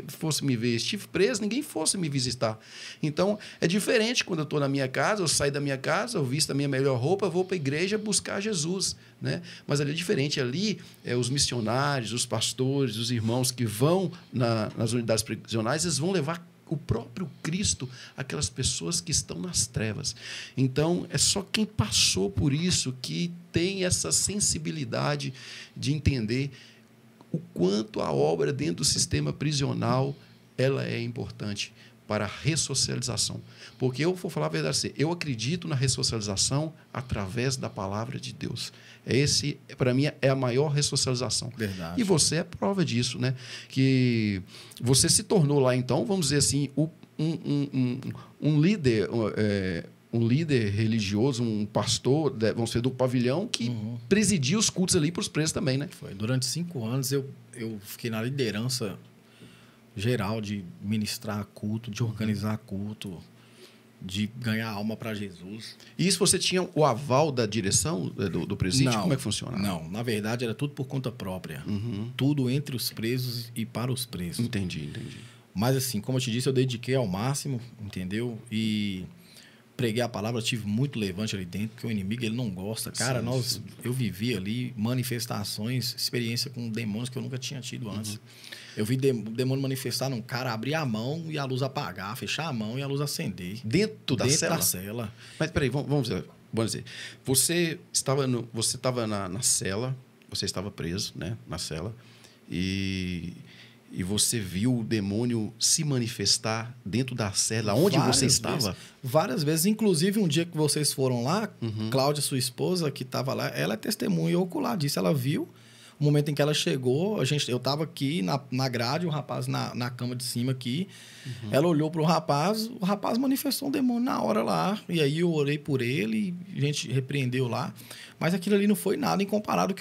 fosse me ver, estive preso, ninguém fosse me visitar. Então, é diferente quando eu estou na minha casa, eu saio da minha casa, eu visto a minha melhor roupa, vou para a igreja buscar Jesus, né? Mas ali é diferente, ali os missionários, os pastores, os irmãos que vão nas unidades prisionais, eles vão levar o próprio Cristo àquelas pessoas que estão nas trevas. Então, é só quem passou por isso que tem essa sensibilidade de entender o quanto a obra dentro do sistema prisional ela é importante para a ressocialização. Porque eu vou falar a verdade, eu acredito na ressocialização através da palavra de Deus. Esse, para mim, é a maior ressocialização. Verdade. E você é prova disso, né? Que você se tornou lá, então, vamos dizer assim, um líder, um líder religioso, um pastor, vamos dizer, do pavilhão, que presidia os cultos ali para os presos também, né? Foi. Durante 5 anos eu fiquei na liderança geral de ministrar culto, de organizar culto, de ganhar alma para Jesus. E isso você tinha o aval da direção do presídio? Não, como é que funciona? Não, na verdade era tudo por conta própria. Tudo entre os presos e para os presos. Entendi. Mas assim, como eu te disse, eu dediquei ao máximo, entendeu? E preguei a palavra, tive muito levante ali dentro, porque o inimigo ele não gosta. Cara, eu vivi ali manifestações, experiência com demônios que eu nunca tinha tido antes. Eu vi demônio manifestar num cara, abrir a mão e a luz apagar, fechar a mão e a luz acender. Dentro da cela? Da cela. Mas peraí, vamos dizer. Você estava na cela, você estava preso, né, na cela, e E você viu o demônio se manifestar dentro da cela onde você estava? Várias vezes. Inclusive, um dia que vocês foram lá, Cláudia, sua esposa, que estava lá, ela é testemunha ocular disso. Ela viu o momento em que ela chegou. Eu estava aqui na grade, o rapaz na cama de cima aqui. Ela olhou para o rapaz manifestou um demônio na hora lá. E aí eu orei por ele, a gente repreendeu lá. Mas aquilo ali não foi nada em comparado ao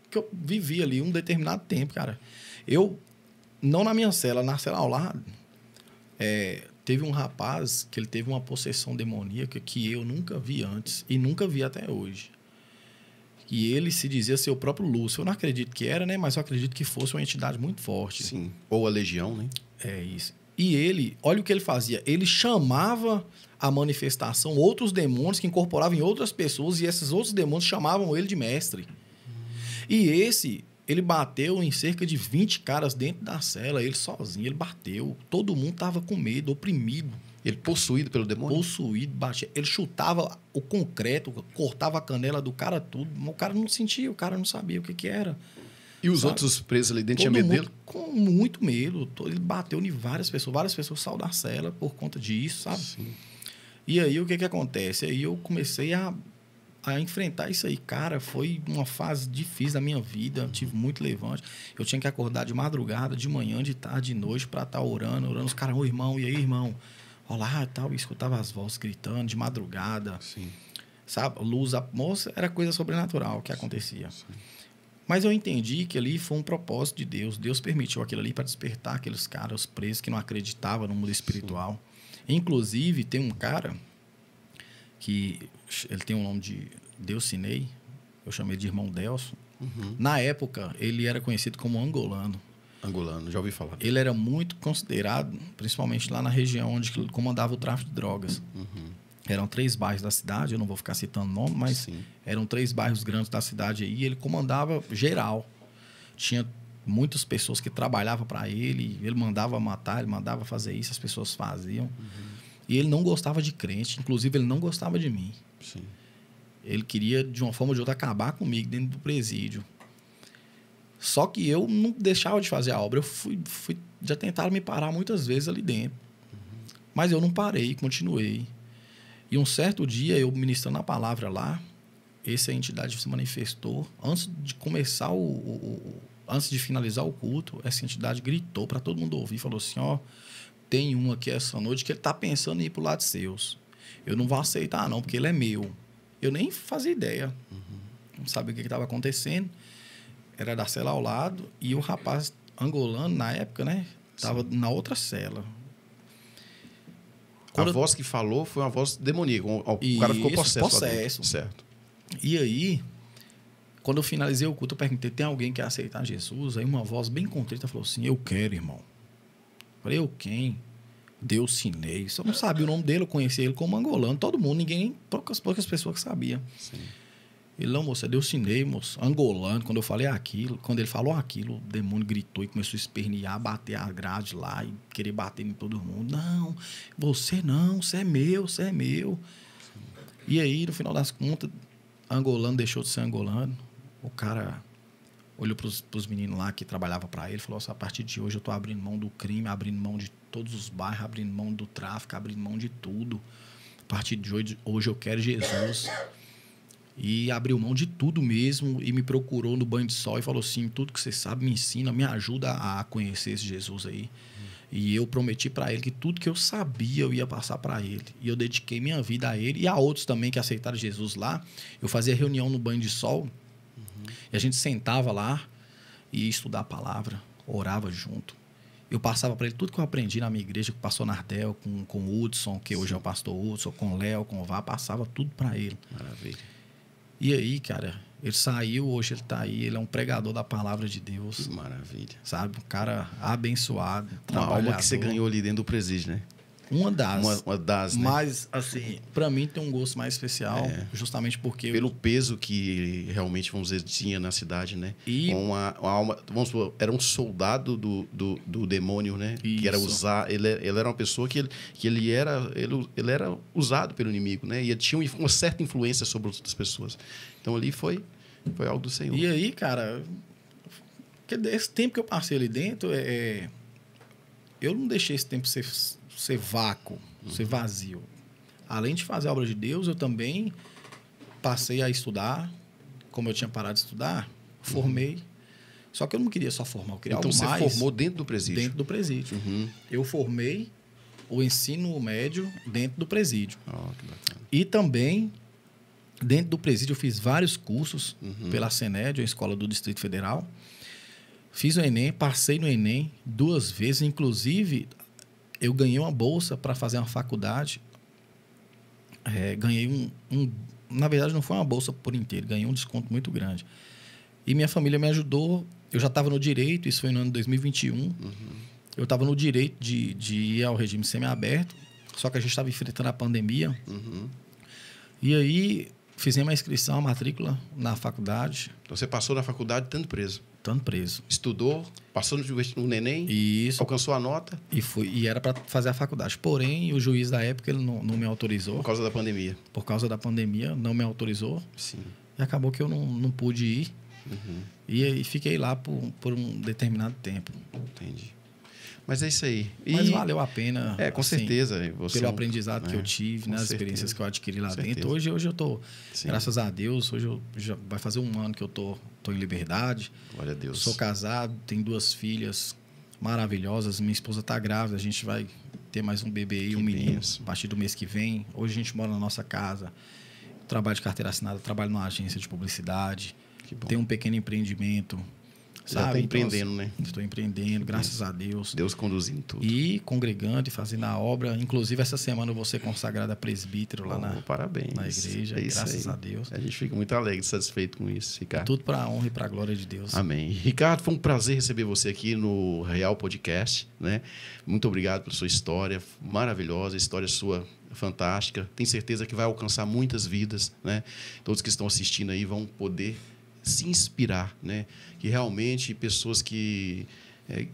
que eu vivi ali um determinado tempo, cara. Não na minha cela, na cela ao lado, teve um rapaz que ele teve uma possessão demoníaca que eu nunca vi antes e nunca vi até hoje. E ele se dizia ser o próprio Lúcio. Eu não acredito que era, né? Mas eu acredito que fosse uma entidade muito forte. Sim, ou a legião, né? É isso. E ele, olha o que ele fazia. Ele chamava a manifestação outros demônios que incorporavam em outras pessoas e esses outros demônios chamavam ele de mestre. E ele bateu em cerca de 20 caras dentro da cela, ele sozinho, ele bateu. Todo mundo estava com medo, oprimido. Ele possuído pelo demônio? Possuído, batia. Ele chutava o concreto, cortava a canela do cara, tudo. O cara não sentia, o cara não sabia o que era. E os outros presos ali dentro tinham medo dele? Com muito medo. Ele bateu em várias pessoas saíram da cela por conta disso, sabe? Sim. E aí, o que acontece? Aí eu comecei a enfrentar isso aí. Cara, foi uma fase difícil da minha vida. Tive muito levante. Eu tinha que acordar de madrugada, de manhã, de tarde, de noite, para estar orando. Os caras, ô irmão, e aí, irmão? Olá, e tal. E escutava as vozes gritando de madrugada. Sim. Sabe? Luz, moça, era coisa sobrenatural que acontecia. Sim. Mas eu entendi que ali foi um propósito de Deus. Deus permitiu aquilo ali para despertar aqueles caras presos que não acreditavam no mundo espiritual. Sim. Inclusive, tem um cara que ele tem o nome de Delcinei, eu chamei de irmão Delson. Na época, ele era conhecido como angolano. Angolano, já ouvi falar. Ele era muito considerado, principalmente lá na região onde ele comandava o tráfico de drogas. Eram 3 bairros da cidade, eu não vou ficar citando nome, mas sim, eram 3 bairros grandes da cidade aí, e ele comandava geral. Tinha muitas pessoas que trabalhavam para ele, ele mandava matar, ele mandava fazer isso, as pessoas faziam. E ele não gostava de crente, inclusive ele não gostava de mim. Sim. Ele queria, de uma forma ou de outra, acabar comigo dentro do presídio. Só que eu não deixava de fazer a obra. Eu já tentaram me parar muitas vezes ali dentro. Mas eu não parei, continuei. E um certo dia, eu ministrando a palavra lá, essa entidade se manifestou. Antes de começar antes de finalizar o culto, essa entidade gritou para todo mundo ouvir. Falou assim, ó, tem um aqui essa noite que ele está pensando em ir para o lado de seus. Eu não vou aceitar não, porque ele é meu. Eu nem fazia ideia. Não sabia o que estava acontecendo. Era da cela ao lado. E o rapaz angolano, na época, né? Estava na outra cela. A voz que falou foi uma voz demoníaca. O cara ficou possesso. Certo. E aí, quando eu finalizei o culto, eu perguntei, tem alguém que quer aceitar Jesus? Aí uma voz bem contrita falou assim, eu quero, irmão. Eu falei, eu quem? Delcinei. Só não sabia o nome dele, eu conhecia ele como angolano. Todo mundo, poucas pessoas que sabiam. Sim. Ele, não, moça, Delcinei, moço, angolano. Quando eu falei aquilo, quando ele falou aquilo, o demônio gritou e começou a espernear, bater a grade lá e querer bater em todo mundo. Não, você é meu, você é meu. Sim. E aí, no final das contas, angolano deixou de ser angolano. O cara olhou para os meninos lá que trabalhavam para ele e falou assim, a partir de hoje eu estou abrindo mão do crime, abrindo mão de todos os bairros, abrindo mão do tráfico, abrindo mão de tudo. A partir de hoje eu quero Jesus. E abriu mão de tudo mesmo e me procurou no banho de sol e falou assim, tudo que você sabe me ensina, me ajuda a conhecer esse Jesus aí. E eu prometi para ele que tudo que eu sabia eu ia passar para ele. E eu dediquei minha vida a ele e a outros também que aceitaram Jesus lá. Eu fazia reunião no banho de sol e a gente sentava lá e ia estudar a palavra, orava junto. Eu passava para ele tudo que eu aprendi na minha igreja, com o pastor Nardel, com o Hudson, que hoje é o pastor Hudson, com o Léo, com o Vá, passava tudo para ele. Maravilha. E aí, cara, ele saiu, hoje ele está aí, ele é um pregador da palavra de Deus. Que maravilha. Sabe? Um cara abençoado, uma alma que você ganhou ali dentro do presídio, né? Uma das, né? Mas, assim, para mim tem um gosto mais especial, justamente porque... Pelo peso que realmente, vamos dizer, tinha na cidade, né? E uma alma, vamos supor, era um soldado do demônio, né? Isso. Que era usar, ele era uma pessoa que ele era usado pelo inimigo, né? E ele tinha uma certa influência sobre outras pessoas. Então ali foi algo do Senhor. E aí, cara, esse tempo que eu passei ali dentro, eu não deixei esse tempo ser vácuo, ser vazio. Além de fazer a obra de Deus, eu também passei a estudar. Como eu tinha parado de estudar, formei. Só que eu não queria só formar, eu queria algo mais. Então você formou dentro do presídio? Dentro do presídio. Eu formei o ensino médio dentro do presídio. Que bacana. E também, dentro do presídio, eu fiz vários cursos pela CENED, a Escola do Distrito Federal. Fiz o Enem, passei no Enem 2 vezes. Inclusive, eu ganhei uma bolsa para fazer uma faculdade. Ganhei na verdade, não foi uma bolsa por inteiro. Ganhei um desconto muito grande. E minha família me ajudou. Eu já estava no direito, isso foi no ano de 2021. Eu estava no direito de ir ao regime semiaberto, só que a gente estava enfrentando a pandemia. E aí, fizemos a inscrição, a matrícula na faculdade. Então, você passou na faculdade estando preso? Estando preso. Estudou, passou no Enem, isso, alcançou a nota? E era para fazer a faculdade. Porém, o juiz da época ele não me autorizou. Por causa da pandemia? Por causa da pandemia, não me autorizou. Sim. E acabou que eu não pude ir. E aí fiquei lá por um determinado tempo. Entendi. Mas é isso aí. Mas valeu a pena. Com certeza. Você pelo aprendizado que eu tive, né, as experiências que eu adquiri lá dentro. Hoje eu estou, graças a Deus, hoje vai fazer 1 ano que eu tô em liberdade. Glória a Deus. Sou casado, tenho 2 filhas maravilhosas. Minha esposa está grávida, a gente vai ter mais um bebê aí, um menino, a partir do mês que vem. Hoje a gente mora na nossa casa. Trabalho de carteira assinada, trabalho numa agência de publicidade. Tenho um pequeno empreendimento. Já está empreendendo, né? Estou empreendendo, graças a Deus. Deus conduzindo tudo. E congregando e fazendo a obra. Inclusive, essa semana eu vou ser consagrado a presbítero lá parabéns. na igreja, graças a Deus. A gente fica muito alegre e satisfeito com isso, Ricardo. Tudo para a honra e para a glória de Deus. Amém. Ricardo, foi um prazer receber você aqui no Real Podcast, né? Muito obrigado pela sua história maravilhosa, história sua fantástica. Tenho certeza que vai alcançar muitas vidas, né? Todos que estão assistindo aí vão poder se inspirar, né? Que realmente pessoas que...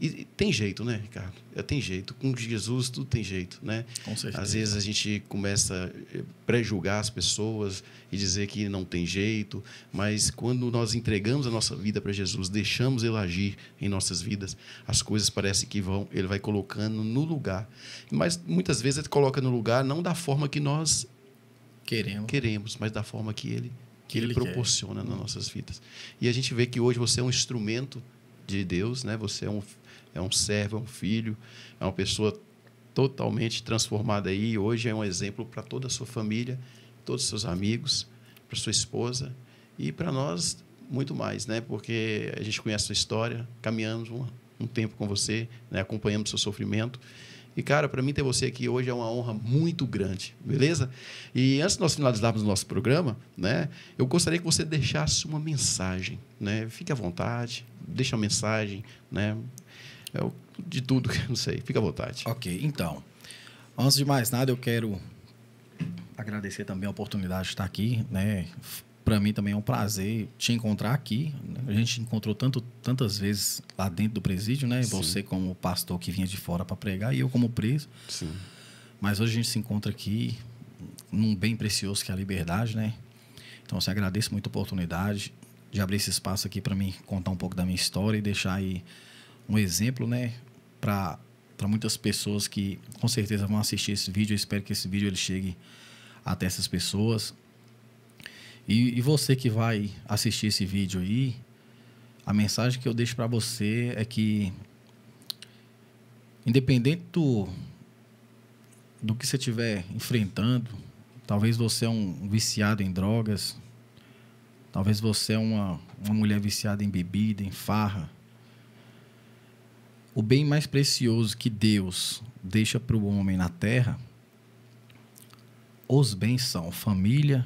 e tem jeito, né, Ricardo? Tem jeito. Com Jesus tudo tem jeito, né? Com certeza. Às vezes a gente começa a pré-julgar as pessoas e dizer que não tem jeito, mas quando nós entregamos a nossa vida para Jesus, deixamos Ele agir em nossas vidas, as coisas parecem que Ele vai colocando no lugar. Mas muitas vezes Ele coloca no lugar não da forma que nós queremos, mas da forma que Ele proporciona nas nossas vidas. E a gente vê que hoje você é um instrumento de Deus, né? Você é um servo, é um filho, é uma pessoa totalmente transformada aí. Hoje é um exemplo para toda a sua família, todos os seus amigos, para sua esposa e para nós muito mais, né? Porque a gente conhece a sua história, caminhamos um tempo com você, né? Acompanhamos o seu sofrimento. E, cara, para mim ter você aqui hoje é uma honra muito grande, beleza? E antes de nós finalizarmos o nosso programa, né, eu gostaria que você deixasse uma mensagem, né? Fique à vontade, deixa uma mensagem, né? De tudo, não sei, fique à vontade. Ok, então, antes de mais nada, eu quero agradecer também a oportunidade de estar aqui, né? Para mim também é um prazer te encontrar aqui. A gente encontrou tantas vezes lá dentro do presídio, né? Sim. Você como pastor que vinha de fora para pregar e eu como preso. Sim. Mas hoje a gente se encontra aqui num bem precioso que é a liberdade, né? Então, eu agradeço muito a oportunidade de abrir esse espaço aqui para mim contar um pouco da minha história e deixar aí um exemplo, né? Para muitas pessoas que com certeza vão assistir esse vídeo. Eu espero que esse vídeo ele chegue até essas pessoas. E você que vai assistir esse vídeo aí, a mensagem que eu deixo para você é que, independente do que você estiver enfrentando, talvez você é um viciado em drogas, talvez você é uma mulher viciada em bebida, em farra. O bem mais precioso que Deus deixa para o homem na terra, os bens são família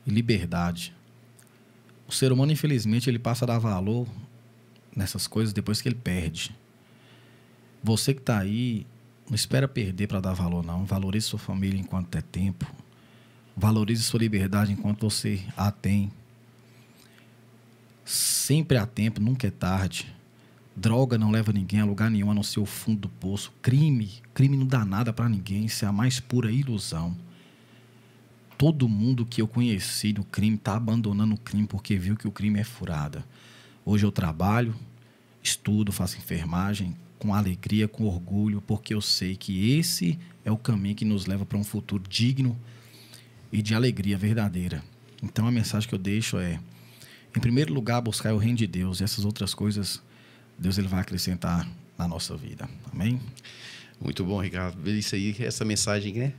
e liberdade. O ser humano, infelizmente, ele passa a dar valor nessas coisas depois que ele perde. Você que está aí, não espera perder para dar valor, não. Valorize sua família enquanto é tempo. Valorize sua liberdade enquanto você a tem. Sempre há tempo, nunca é tarde. Droga não leva ninguém a lugar nenhum, a não ser o fundo do poço. Crime não dá nada para ninguém. Isso é a mais pura ilusão. Todo mundo que eu conheci no crime está abandonando o crime porque viu que o crime é furada. Hoje eu trabalho, estudo, faço enfermagem, com alegria, com orgulho, porque eu sei que esse é o caminho que nos leva para um futuro digno e de alegria verdadeira. Então, a mensagem que eu deixo é, em primeiro lugar, buscar o reino de Deus. E essas outras coisas, Deus ele vai acrescentar na nossa vida. Amém? Muito bom, Ricardo. Isso aí, essa mensagem, né?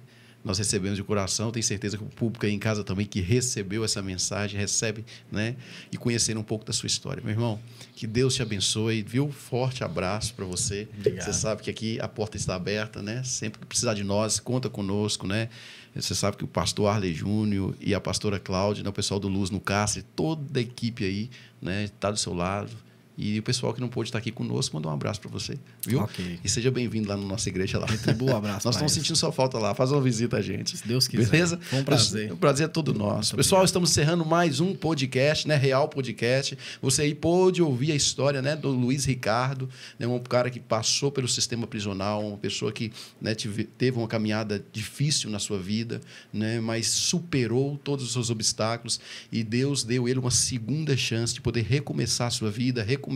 Nós recebemos de coração, tenho certeza que o público aí em casa também que recebeu essa mensagem, recebe, né? E conhecendo um pouco da sua história. Meu irmão, que Deus te abençoe, viu? Forte abraço para você. Obrigado. Você sabe que aqui a porta está aberta, né? Sempre que precisar de nós, conta conosco, né? Você sabe que o pastor Arley Júnior e a pastora Cláudia, né? O pessoal do Luz no Castro, toda a equipe aí, né? Está do seu lado. E o pessoal que não pôde estar aqui conosco, manda um abraço para você, viu? Ok. E seja bem-vindo lá na nossa igreja lá. Retribua o abraço. Nós estamos sentindo sua falta lá. Faz uma visita a gente. Se Deus quiser. Beleza? Foi um prazer. O prazer é todo nosso. Pessoal, estamos encerrando mais um podcast, né? Real Podcast. Você aí pôde ouvir a história, né, do Luiz Ricardo, né, um cara que passou pelo sistema prisional, uma pessoa que, né, teve uma caminhada difícil na sua vida, né, mas superou todos os seus obstáculos e Deus deu ele uma segunda chance de poder recomeçar a sua vida, recomeçar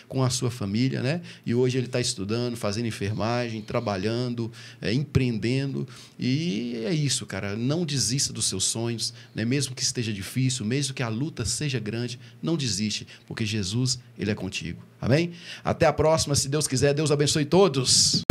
com a sua família, né? E hoje ele está estudando, fazendo enfermagem, trabalhando, empreendendo. E é isso, cara. Não desista dos seus sonhos, né? Mesmo que esteja difícil, mesmo que a luta seja grande, não desiste, porque Jesus, ele é contigo. Amém? Até a próxima, se Deus quiser. Deus abençoe todos.